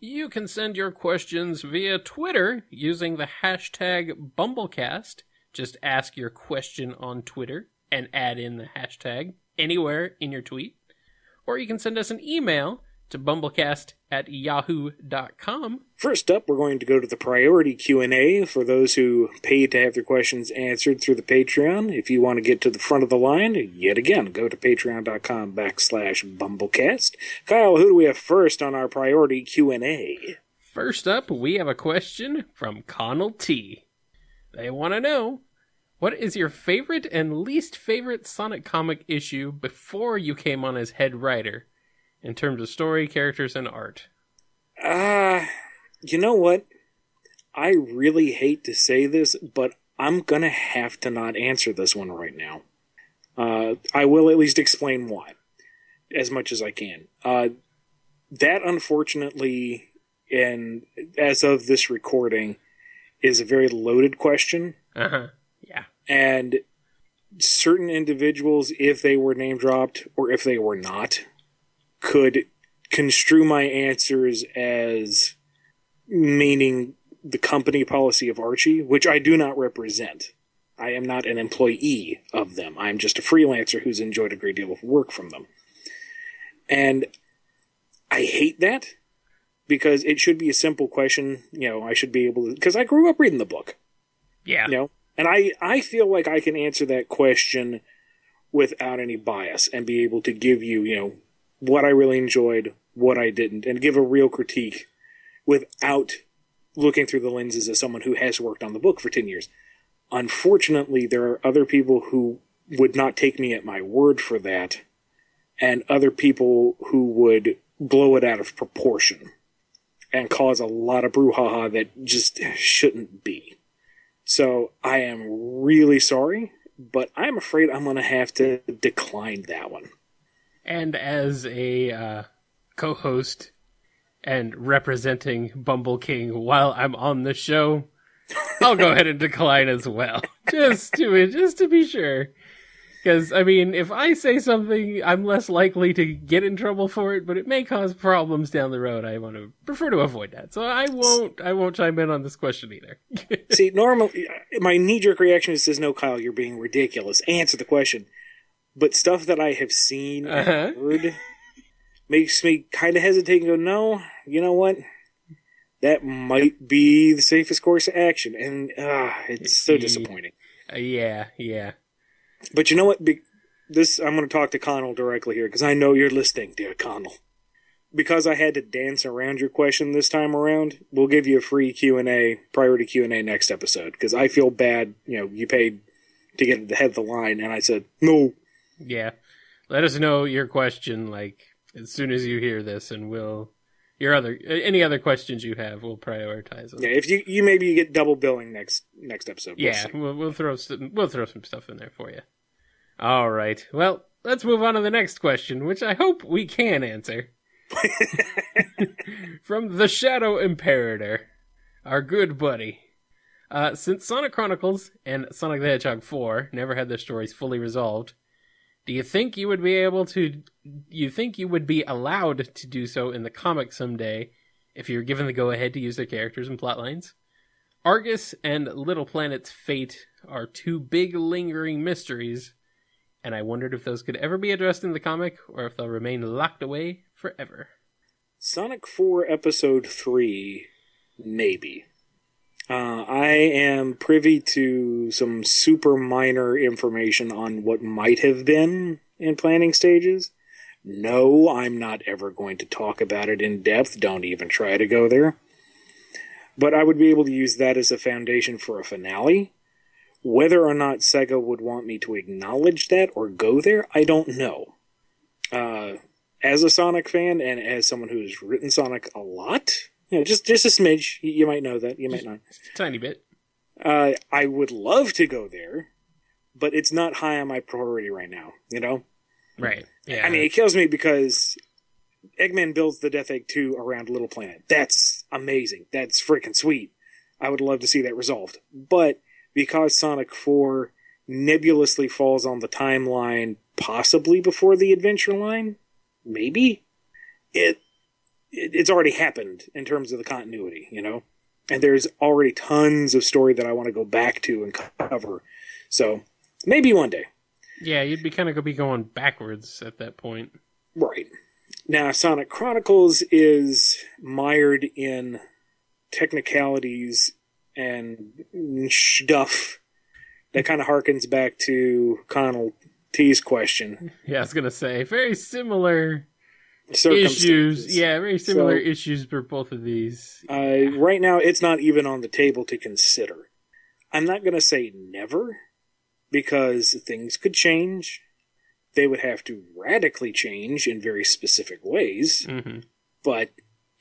You can send your questions via Twitter using the hashtag BumbleKast. Just ask your question on Twitter and add in the hashtag anywhere in your tweet. Or you can send us an email to bumblecast@yahoo.com. First up, we're going to go to the priority Q&A for those who paid to have their questions answered through the Patreon. If you want to get to the front of the line, yet again, go to patreon.com/BumbleKast. Kyle, who do we have first on our priority Q&A? First up, we have a question from Connel T. They want to know, what is your favorite and least favorite Sonic comic issue before you came on as head writer? In terms of story, characters, and art. You know what? I really hate to say this, but I'm gonna have to not answer this one right now. I will at least explain why, as much as I can. That, unfortunately, and as of this recording, is a very loaded question. Yeah. And certain individuals, if they were name dropped, or if they were not, could construe my answers as meaning the company policy of Archie, which I do not represent. I am not an employee of them. I'm just a freelancer who's enjoyed a great deal of work from them. And I hate that, because it should be a simple question. I should be able to, because I grew up reading the book. Yeah. And I feel like I can answer that question without any bias and be able to give you, what I really enjoyed, what I didn't, and give a real critique without looking through the lenses of someone who has worked on the book for 10 years. Unfortunately, there are other people who would not take me at my word for that, and other people who would blow it out of proportion and cause a lot of brouhaha that just shouldn't be. So I am really sorry, but I'm afraid I'm going to have to decline that one. And as a co-host and representing Bumble King while I'm on the show, I'll go ahead and decline as well. Just to be sure. Because, I mean, if I say something, I'm less likely to get in trouble for it, but it may cause problems down the road. I prefer to avoid that. So I won't chime in on this question either. See, normally, my knee-jerk reaction is, no, Kyle, you're being ridiculous. Answer the question. But stuff that I have seen and heard makes me kind of hesitate and go, no, you know what? That might be the safest course of action. And it's so disappointing. Yeah. But you know what? I'm going to talk to Connel directly here, because I know you're listening, dear Connel. Because I had to dance around your question this time around, we'll give you a free Q&A, priority Q&A next episode. Because I feel bad, you paid to get at the head of the line, and I said, no. Yeah. Let us know your question, as soon as you hear this, and any other questions you have, we'll prioritize them. Yeah, if you maybe get double billing next episode. We'll throw some stuff in there for you. All right. Well, let's move on to the next question, which I hope we can answer. From TheShadowImperator, our good buddy. Since Sonic Chronicles and Sonic the Hedgehog 4 never had their stories fully resolved, do you think you would be allowed to do so in the comic someday if you're given the go-ahead to use their characters and plotlines? Argus and Little Planet's fate are two big lingering mysteries, and I wondered if those could ever be addressed in the comic, or if they'll remain locked away forever. Sonic 4 Episode 3, maybe. I am privy to some super minor information on what might have been in planning stages. No, I'm not ever going to talk about it in depth. Don't even try to go there. But I would be able to use that as a foundation for a finale. Whether or not Sega would want me to acknowledge that or go there, I don't know. As a Sonic fan and as someone who's written Sonic a lot, just a smidge. You might know that. You might not. Just a tiny bit. I would love to go there, but it's not high on my priority right now, Right. Yeah. I mean, it kills me because Eggman builds the Death Egg 2 around Little Planet. That's amazing. That's freaking sweet. I would love to see that resolved. But because Sonic 4 nebulously falls on the timeline possibly before the adventure line, maybe, it's already happened in terms of the continuity, And there's already tons of story that I want to go back to and cover. So, maybe one day. Yeah, you'd be kind of be going backwards at that point. Right. Now, Sonic Chronicles is mired in technicalities and stuff that kind of harkens back to Connel T's question. Yeah, I was going to say, very similar issues. Yeah, very similar issues for both of these. Right now, it's not even on the table to consider. I'm not going to say never, because things could change. They would have to radically change in very specific ways. Mm-hmm. But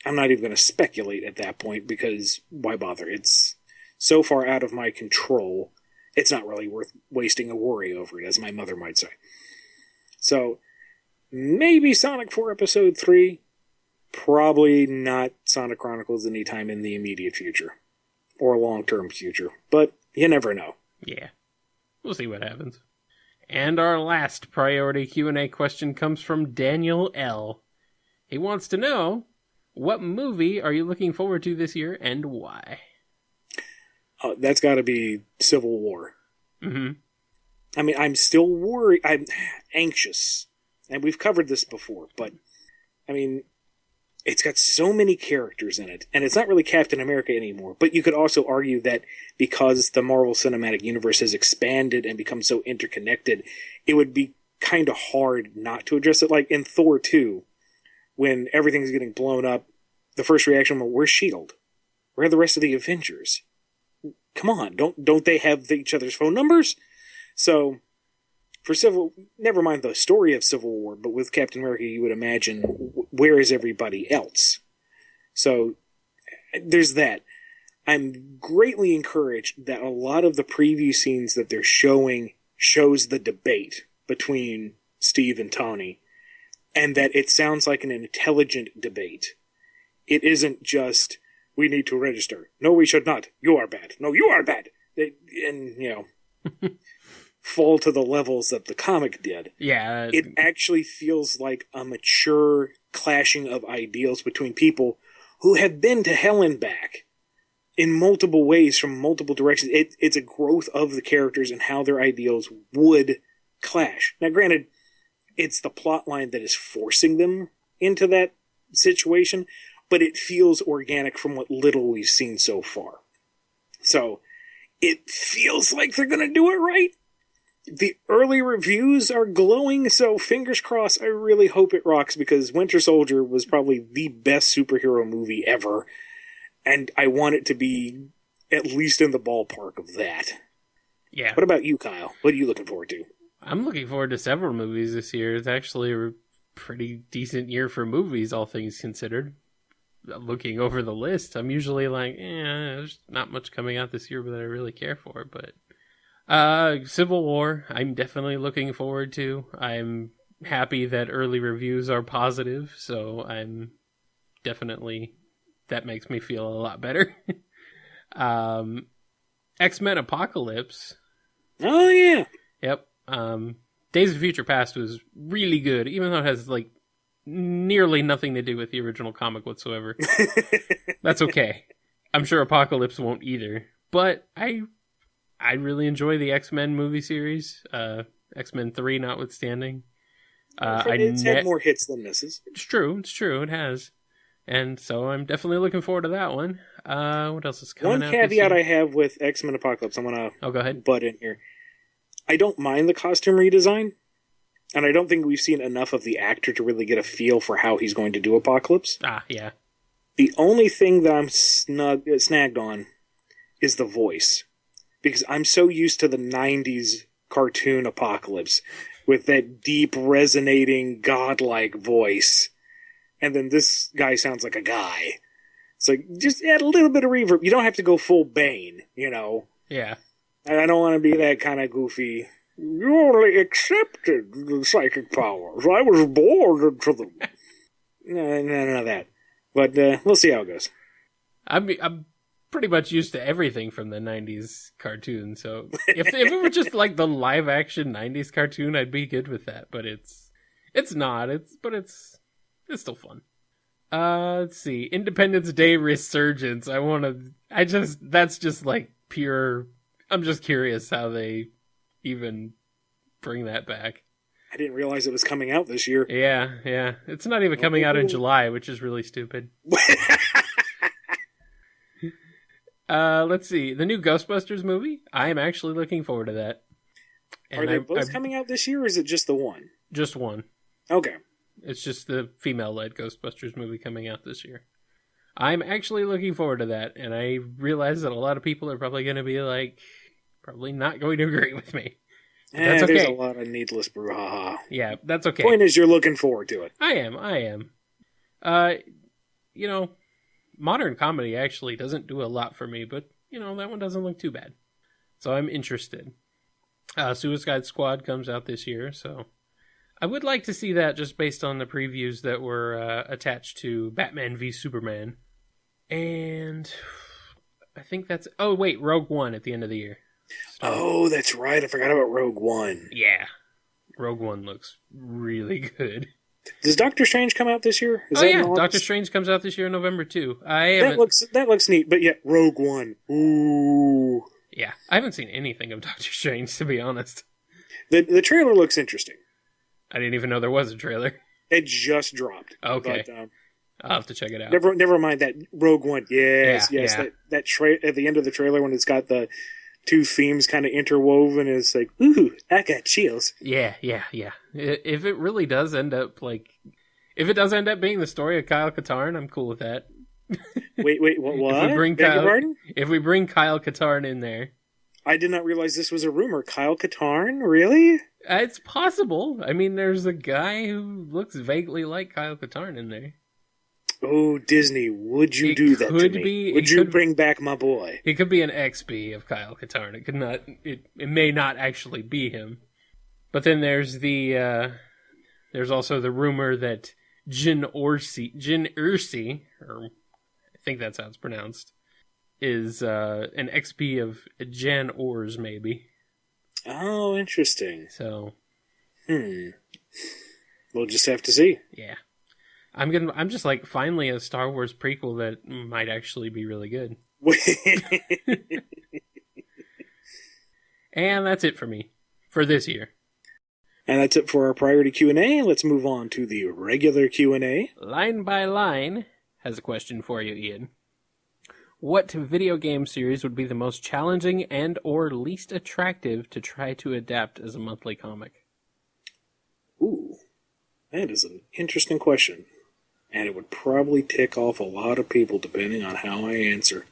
I'm not even going to speculate at that point, because why bother? It's so far out of my control, it's not really worth wasting a worry over it, as my mother might say. So, maybe Sonic 4 Episode 3, probably not Sonic Chronicles anytime in the immediate future, or long-term future, but you never know. Yeah, we'll see what happens. And our last priority Q&A question comes from Daniel L. He wants to know, what movie are you looking forward to this year, and why? That's got to be Civil War. Mm-hmm. I mean, I'm still worried. I'm anxious. And we've covered this before, but, I mean, it's got so many characters in it, and it's not really Captain America anymore, but you could also argue that because the Marvel Cinematic Universe has expanded and become so interconnected, it would be kind of hard not to address it. Like in Thor 2, when everything's getting blown up, the first reaction was, where's S.H.I.E.L.D.? Where are the rest of the Avengers? Come on, don't they have each other's phone numbers? So, never mind the story of Civil War, but with Captain America, you would imagine, where is everybody else? So, there's that. I'm greatly encouraged that a lot of the preview scenes that they're showing shows the debate between Steve and Tony, and that it sounds like an intelligent debate. it isn't just, we need to register. No, we should not. You are bad. No, you are bad. Fall to the levels that the comic did. Yeah. It actually feels like a mature clashing of ideals between people who have been to hell and back in multiple ways from multiple directions. It's a growth of the characters and how their ideals would clash. Now, granted, it's the plot line that is forcing them into that situation, but it feels organic from what little we've seen so far. So, it feels like they're going to do it right. The early reviews are glowing, so fingers crossed. I really hope it rocks, because Winter Soldier was probably the best superhero movie ever, and I want it to be at least in the ballpark of that. Yeah. What about you, Kyle? What are you looking forward to? I'm looking forward to several movies this year. It's actually a pretty decent year for movies, all things considered. Looking over the list, I'm usually like, there's not much coming out this year that I really care for, but Civil War, I'm definitely looking forward to. I'm happy that early reviews are positive, so I'm definitely, that makes me feel a lot better. X-Men Apocalypse. Oh, yeah. Yep. Days of Future Past was really good, even though it has, like, nearly nothing to do with the original comic whatsoever. That's okay. I'm sure Apocalypse won't either. But I really enjoy the X-Men movie series. X-Men 3 notwithstanding. It's had more hits than misses. It's true. It has. And so I'm definitely looking forward to that one. What else is coming out? One caveat I have with X-Men Apocalypse, I'm going to go ahead. butt in here. I don't mind the costume redesign, and I don't think we've seen enough of the actor to really get a feel for how he's going to do Apocalypse. Yeah. The only thing that I'm snagged on is the voice. Because I'm so used to the 90s cartoon Apocalypse with that deep, resonating, godlike voice. And then this guy sounds like a guy. It's like, just add a little bit of reverb. You don't have to go full Bane, Yeah. I don't want to be that kind of goofy. You only accepted the psychic powers. I was born into them. None of that. But we'll see how it goes. I'm pretty much used to everything from the 90s cartoon, so if it were just like the live action 90s cartoon, I'd be good with that, but it's not. It's still fun. Let's see. Independence Day Resurgence. That's just like pure, I'm just curious how they even bring that back. I didn't realize it was coming out this year. Yeah. It's not even coming out in July, which is really stupid. Let's see. The new Ghostbusters movie. I am actually looking forward to that. And are they both coming out this year, or is it just the one? Just one. Okay. It's just the female-led Ghostbusters movie coming out this year. I'm actually looking forward to that, and I realize that a lot of people are probably going to be like, probably not going to agree with me. That's okay. There's a lot of needless brouhaha. Yeah, that's okay. Point is, you're looking forward to it. I am. Modern comedy actually doesn't do a lot for me, but, that one doesn't look too bad. So I'm interested. Suicide Squad comes out this year, so I would like to see that just based on the previews that were attached to Batman v Superman. And I think that's... Oh, wait, Rogue One at the end of the year. Oh, that's right. I forgot about Rogue One. Yeah. Rogue One looks really good. Does Doctor Strange come out this year? Doctor Strange comes out this year in November, too. That looks neat, but yeah, Rogue One. Ooh. Yeah, I haven't seen anything of Doctor Strange, to be honest. The trailer looks interesting. I didn't even know there was a trailer. It just dropped. Okay. But, I'll have to check it out. Never mind that Rogue One. Yes. Yeah. That at the end of the trailer when it's got the two themes kind of interwoven, it's like, ooh, I got chills. Yeah. If it really does end up if it does end up being the story of Kyle Katarn, I'm cool with that. Wait, what? If we bring Kyle Katarn in there. I did not realize this was a rumor. Kyle Katarn? Really? It's possible. I mean, there's a guy who looks vaguely like Kyle Katarn in there. Oh, Disney, would you do that to me? Would you bring back my boy? He could be an XB of Kyle Katarn. It could not. It may not actually be him. But then there's there's also the rumor that Jin Ursi, or I think that's how it's pronounced, is an XP of Jan Ors, maybe. Oh, interesting. So, we'll just have to see. Yeah. I'm just like, finally a Star Wars prequel that might actually be really good. And that's it for me for this year. And that's it for our priority Q&A. Let's move on to the regular Q&A. Line by Line has a question for you, Ian. What video game series would be the most challenging and or least attractive to try to adapt as a monthly comic? Ooh, that is an interesting question. And it would probably tick off a lot of people depending on how I answer.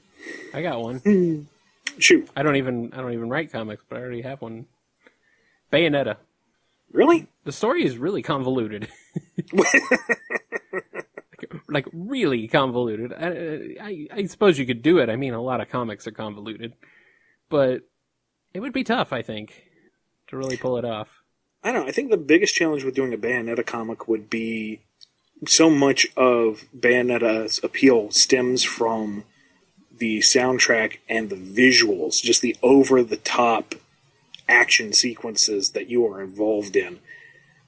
I got one. Shoot. I don't even write comics, but I already have one. Bayonetta. Really? The story is really convoluted. Like, really convoluted. I suppose you could do it. I mean, a lot of comics are convoluted. But it would be tough, I think, to really pull it off. I don't know. I think the biggest challenge with doing a Bayonetta comic would be so much of Bayonetta's appeal stems from the soundtrack and the visuals, just the over-the-top action sequences that you are involved in,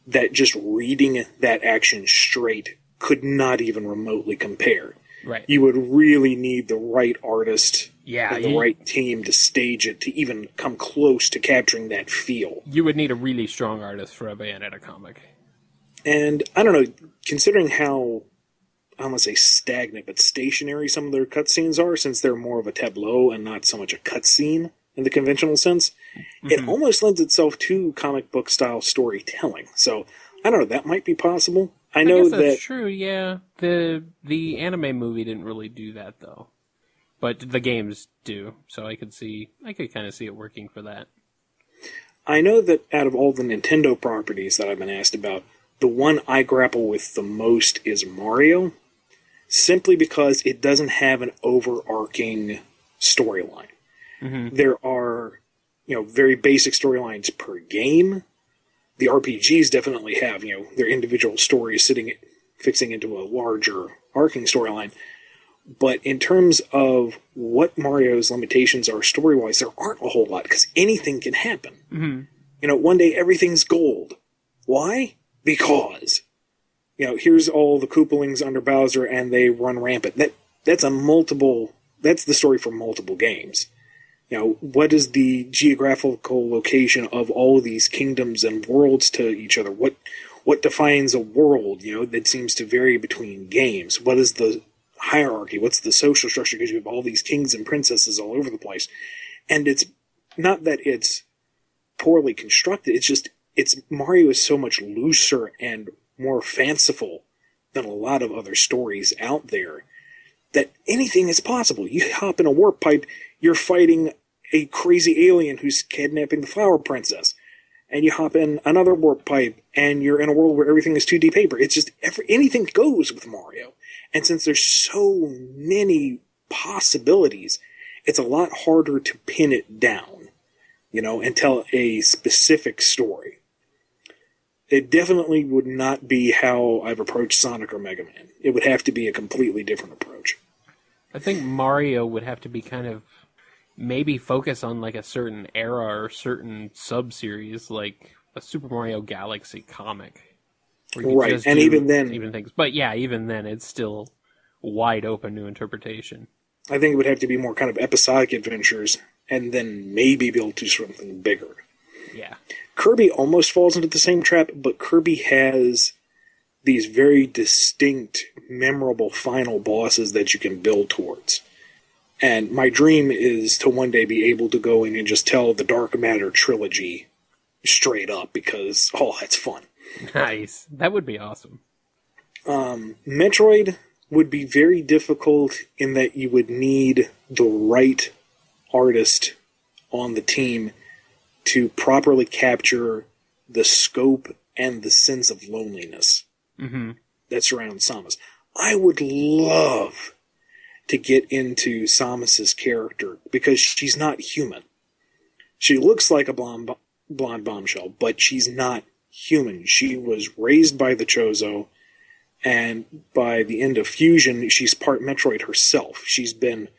that just reading that action straight could not even remotely compare. Right. You would really need the right artist and the you, right team to stage it to even come close to capturing that feel. You would need a really strong artist for a Bayonetta comic. And, I don't know, considering how, I don't want to say stagnant, but stationary some of their cutscenes are, since they're more of a tableau and not so much a cutscene in the conventional sense, it almost lends itself to comic book style storytelling. So, I don't know, that might be possible. I know guess that's that true, yeah. The anime movie didn't really do that, though. But the games do, so I could kind of see it working for that. I know that out of all the Nintendo properties that I've been asked about, the one I grapple with the most is Mario, simply because it doesn't have an overarching storyline. There are, very basic storylines per game. The RPGs definitely have, their individual stories fixing into a larger arcing storyline. But in terms of what Mario's limitations are story-wise, there aren't a whole lot, because anything can happen. One day everything's gold. Why? Because. Here's all the Koopalings under Bowser, and they run rampant. That's the story for multiple games. What is the geographical location of all of these kingdoms and worlds to each other? What defines a world, that seems to vary between games? What is the hierarchy? What's the social structure? Because you have all these kings and princesses all over the place. And it's not that it's poorly constructed, Mario is so much looser and more fanciful than a lot of other stories out there that anything is possible. You hop in a warp pipe, you're fighting a crazy alien who's kidnapping the Flower Princess. And you hop in another warp pipe, and you're in a world where everything is 2D paper. It's just, anything goes with Mario. And since there's so many possibilities, it's a lot harder to pin it down, and tell a specific story. It definitely would not be how I've approached Sonic or Mega Man. It would have to be a completely different approach. I think Mario would have to be kind of maybe focus on like a certain era or certain sub-series, like a Super Mario Galaxy comic. Right, and even then... things. But yeah, even then, it's still wide open to interpretation. I think it would have to be more kind of episodic adventures, and then maybe be able to do something bigger. Yeah. Kirby almost falls into the same trap, but Kirby has these very distinct, memorable final bosses that you can build towards. And my dream is to one day be able to go in and just tell the Dark Matter trilogy straight up, because, that's fun. Nice. That would be awesome. Metroid would be very difficult in that you would need the right artist on the team to properly capture the scope and the sense of loneliness that surrounds Samus. I would love to get into Samus's character, because she's not human. She looks like a blonde bombshell, but she's not human. She was raised by the Chozo, And by the end of Fusion, she's part Metroid herself. She's been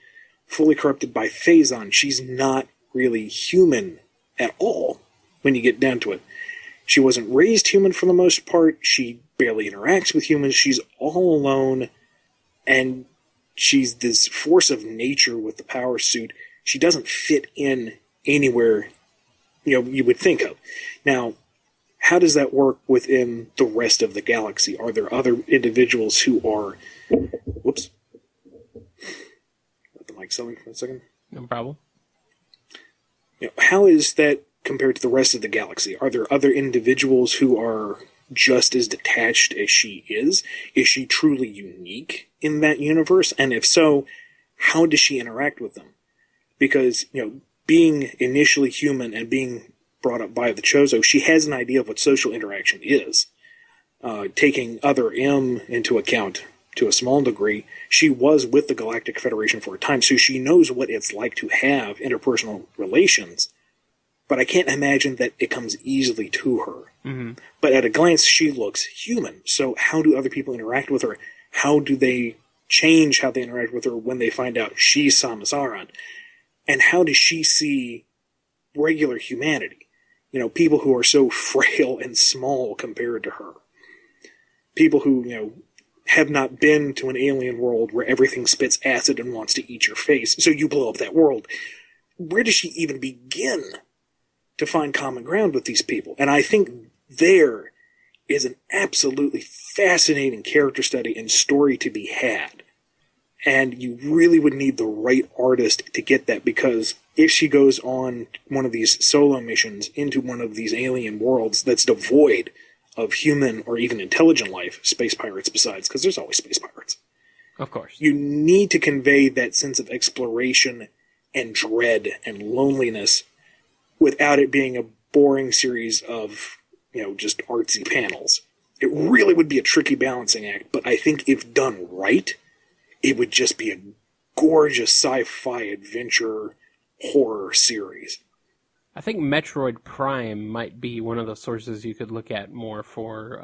fully corrupted by Phazon. She's not really human at all when you get down to it. She wasn't raised human for the most part. She barely interacts with humans. She's all alone. And she's this force of nature with the power suit. She doesn't fit in anywhere, you would think of. Now, how does that work within the rest of the galaxy? Are there other individuals who are... Whoops. Let the mic settle for a second. No problem. How is that compared to the rest of the galaxy? Are there other individuals who are just as detached as she is? Is she truly unique in that universe? And if so, how does she interact with them? Because, being initially human and being brought up by the Chozo, she has an idea of what social interaction is. Taking other M into account to a small degree, she was with the Galactic Federation for a time, so she knows what it's like to have interpersonal relations. But I can't imagine that it comes easily to her. Mm-hmm. But at a glance, she looks human. So how do other people interact with her? How do they change how they interact with her when they find out she's Samus Aran? And how does she see regular humanity? People who are so frail and small compared to her. People who, have not been to an alien world where everything spits acid and wants to eat your face, so you blow up that world. Where does she even begin to find common ground with these people? And I think there is an absolutely fascinating character study and story to be had. And you really would need the right artist to get that, because if she goes on one of these solo missions into one of these alien worlds that's devoid of human or even intelligent life, space pirates besides, because there's always space pirates. Of course. You need to convey that sense of exploration and dread and loneliness without it being a boring series of, just artsy panels. It really would be a tricky balancing act, but I think if done right, it would just be a gorgeous sci-fi adventure horror series. I think Metroid Prime might be one of the sources you could look at more for,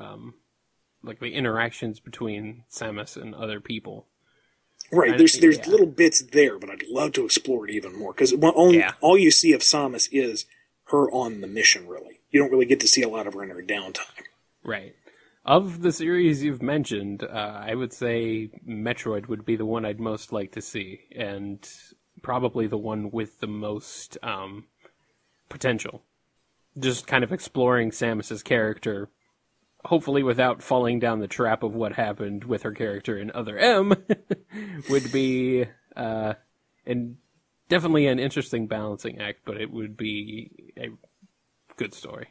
the interactions between Samus and other people. Right, there's little bits there, but I'd love to explore it even more, because all you see of Samus is her on the mission, really. You don't really get to see a lot of her in her downtime. Right. Of the series you've mentioned, I would say Metroid would be the one I'd most like to see, and probably the one with the most potential. Just kind of exploring Samus's character, hopefully without falling down the trap of what happened with her character in Other M, would be definitely an interesting balancing act, but it would be a good story.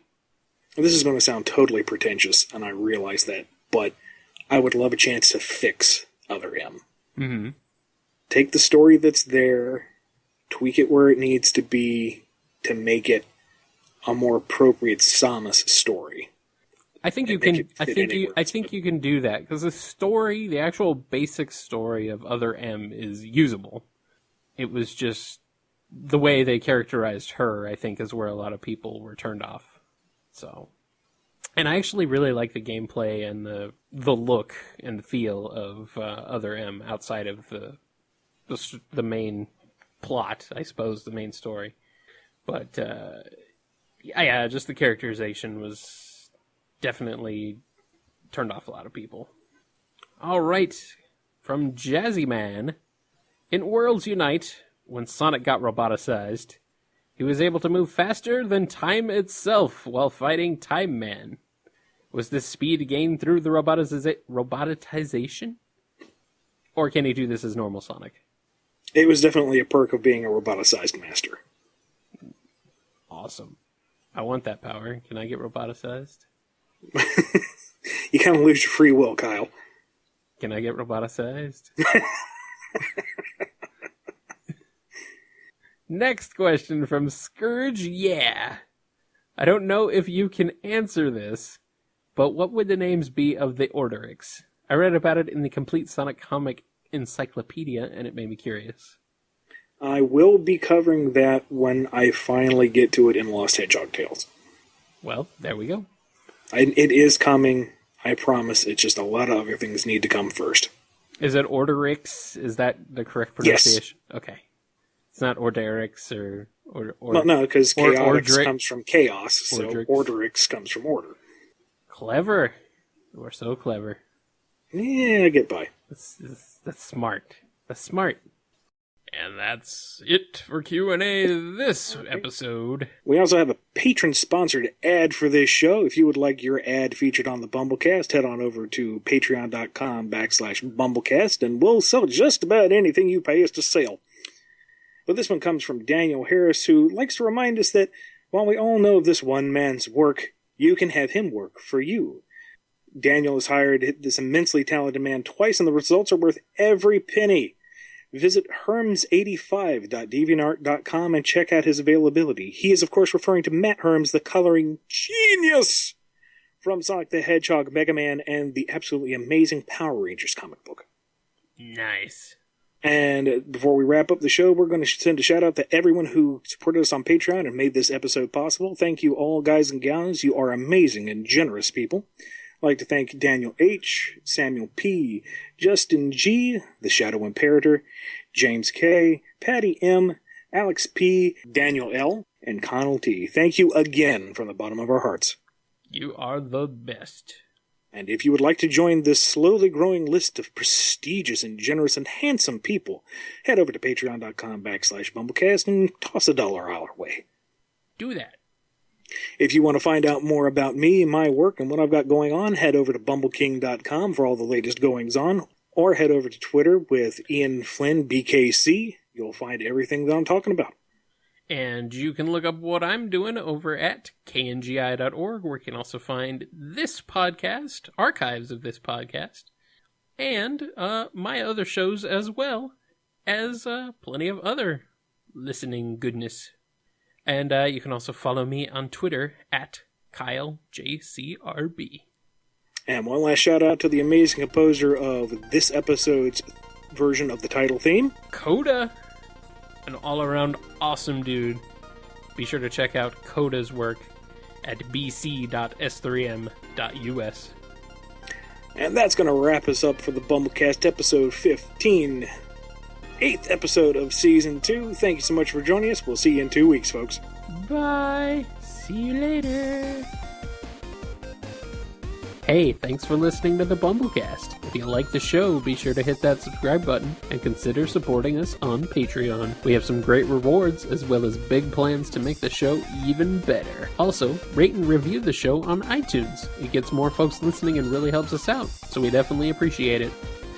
This is going to sound totally pretentious, and I realize that, but I would love a chance to fix Other M. Mm-hmm. Take the story that's there, tweak it where it needs to be to make it a more appropriate Samus story. I think you can. I think you can do that, because the story, the actual basic story of Other M, is usable. It was just the way they characterized her, I think, is where a lot of people were turned off. So, and I actually really like the gameplay and the look and the feel of Other M outside of the main plot, I suppose, the main story. But yeah, just the characterization was definitely turned off a lot of people. All right, from Jazzyman, in Worlds Unite, when Sonic got roboticized, he was able to move faster than time itself while fighting Time Man. Was this speed gained through the robotization? Or can he do this as normal Sonic? It was definitely a perk of being a roboticized master. Awesome. I want that power. Can I get roboticized? You kind of lose your free will, Kyle. Can I get roboticized? Next question from Scourge. Yeah. I don't know if you can answer this, but what would the names be of the Orderix? I read about it in the Complete Sonic Comic Encyclopedia, and it made me curious. I will be covering that when I finally get to it in Lost Hedgehog Tales. Well, there we go. It is coming. I promise it's just a lot of other things need to come first. Is it Orderix? Is that the correct pronunciation? Yes. Okay. It's not Orderix or well, no, because chaotix comes from chaos, so Orderix comes from order. Clever. You are so clever. Yeah, I get by. That's smart. That's smart. And that's it for Q&A this episode. We also have a patron-sponsored ad for this show. If you would like your ad featured on the BumbleKast, head on over to patreon.com/BumbleKast, and we'll sell just about anything you pay us to sell. But this one comes from Daniel Harris, who likes to remind us that while we all know this one man's work, you can have him work for you. Daniel has hired this immensely talented man twice, and the results are worth every penny. Visit herms85.deviantart.com and check out his availability. He is, of course, referring to Matt Herms, the coloring genius from Sonic the Hedgehog, Mega Man, and the absolutely amazing Power Rangers comic book. Nice. And before we wrap up the show, we're going to send a shout-out to everyone who supported us on Patreon and made this episode possible. Thank you all, guys and gals. You are amazing and generous people. I'd like to thank Daniel H., Samuel P., Justin G., TheShadowImperator, James K., Patty M., Alex P., Daniel L., and Connel T. Thank you again from the bottom of our hearts. You are the best. And if you would like to join this slowly growing list of prestigious and generous and handsome people, head over to patreon.com/BumbleKast and toss $1 our way. Do that. If you want to find out more about me, my work, and what I've got going on, head over to BumbleKing.com for all the latest goings-on, or head over to Twitter with Ian Flynn, BKC. You'll find everything that I'm talking about. And you can look up what I'm doing over at kngi.org, where you can also find this podcast, archives of this podcast, and my other shows, as well as plenty of other listening goodness. And you can also follow me on Twitter at KyleJCRB. And one last shout out to the amazing composer of this episode's version of the title theme, Coda. An all-around awesome dude. Be sure to check out Coda's work at bc.s3m.us. And that's going to wrap us up for the BumbleKast episode 15. 8th episode of Season 2. Thank you so much for joining us. We'll see you in 2 weeks, folks. Bye. See you later. Hey, thanks for listening to the BumbleKast. If you like the show, be sure to hit that subscribe button and consider supporting us on Patreon. We have some great rewards, as well as big plans to make the show even better. Also, rate and review the show on iTunes. It gets more folks listening and really helps us out, so we definitely appreciate it.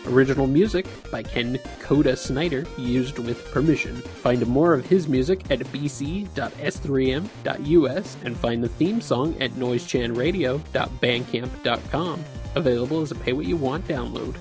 Original music by Ken Coda Snyder, used with permission. Find more of his music at bc.s3m.us and find the theme song at noisechanradio.bandcamp.com. Available as a pay-what-you-want download.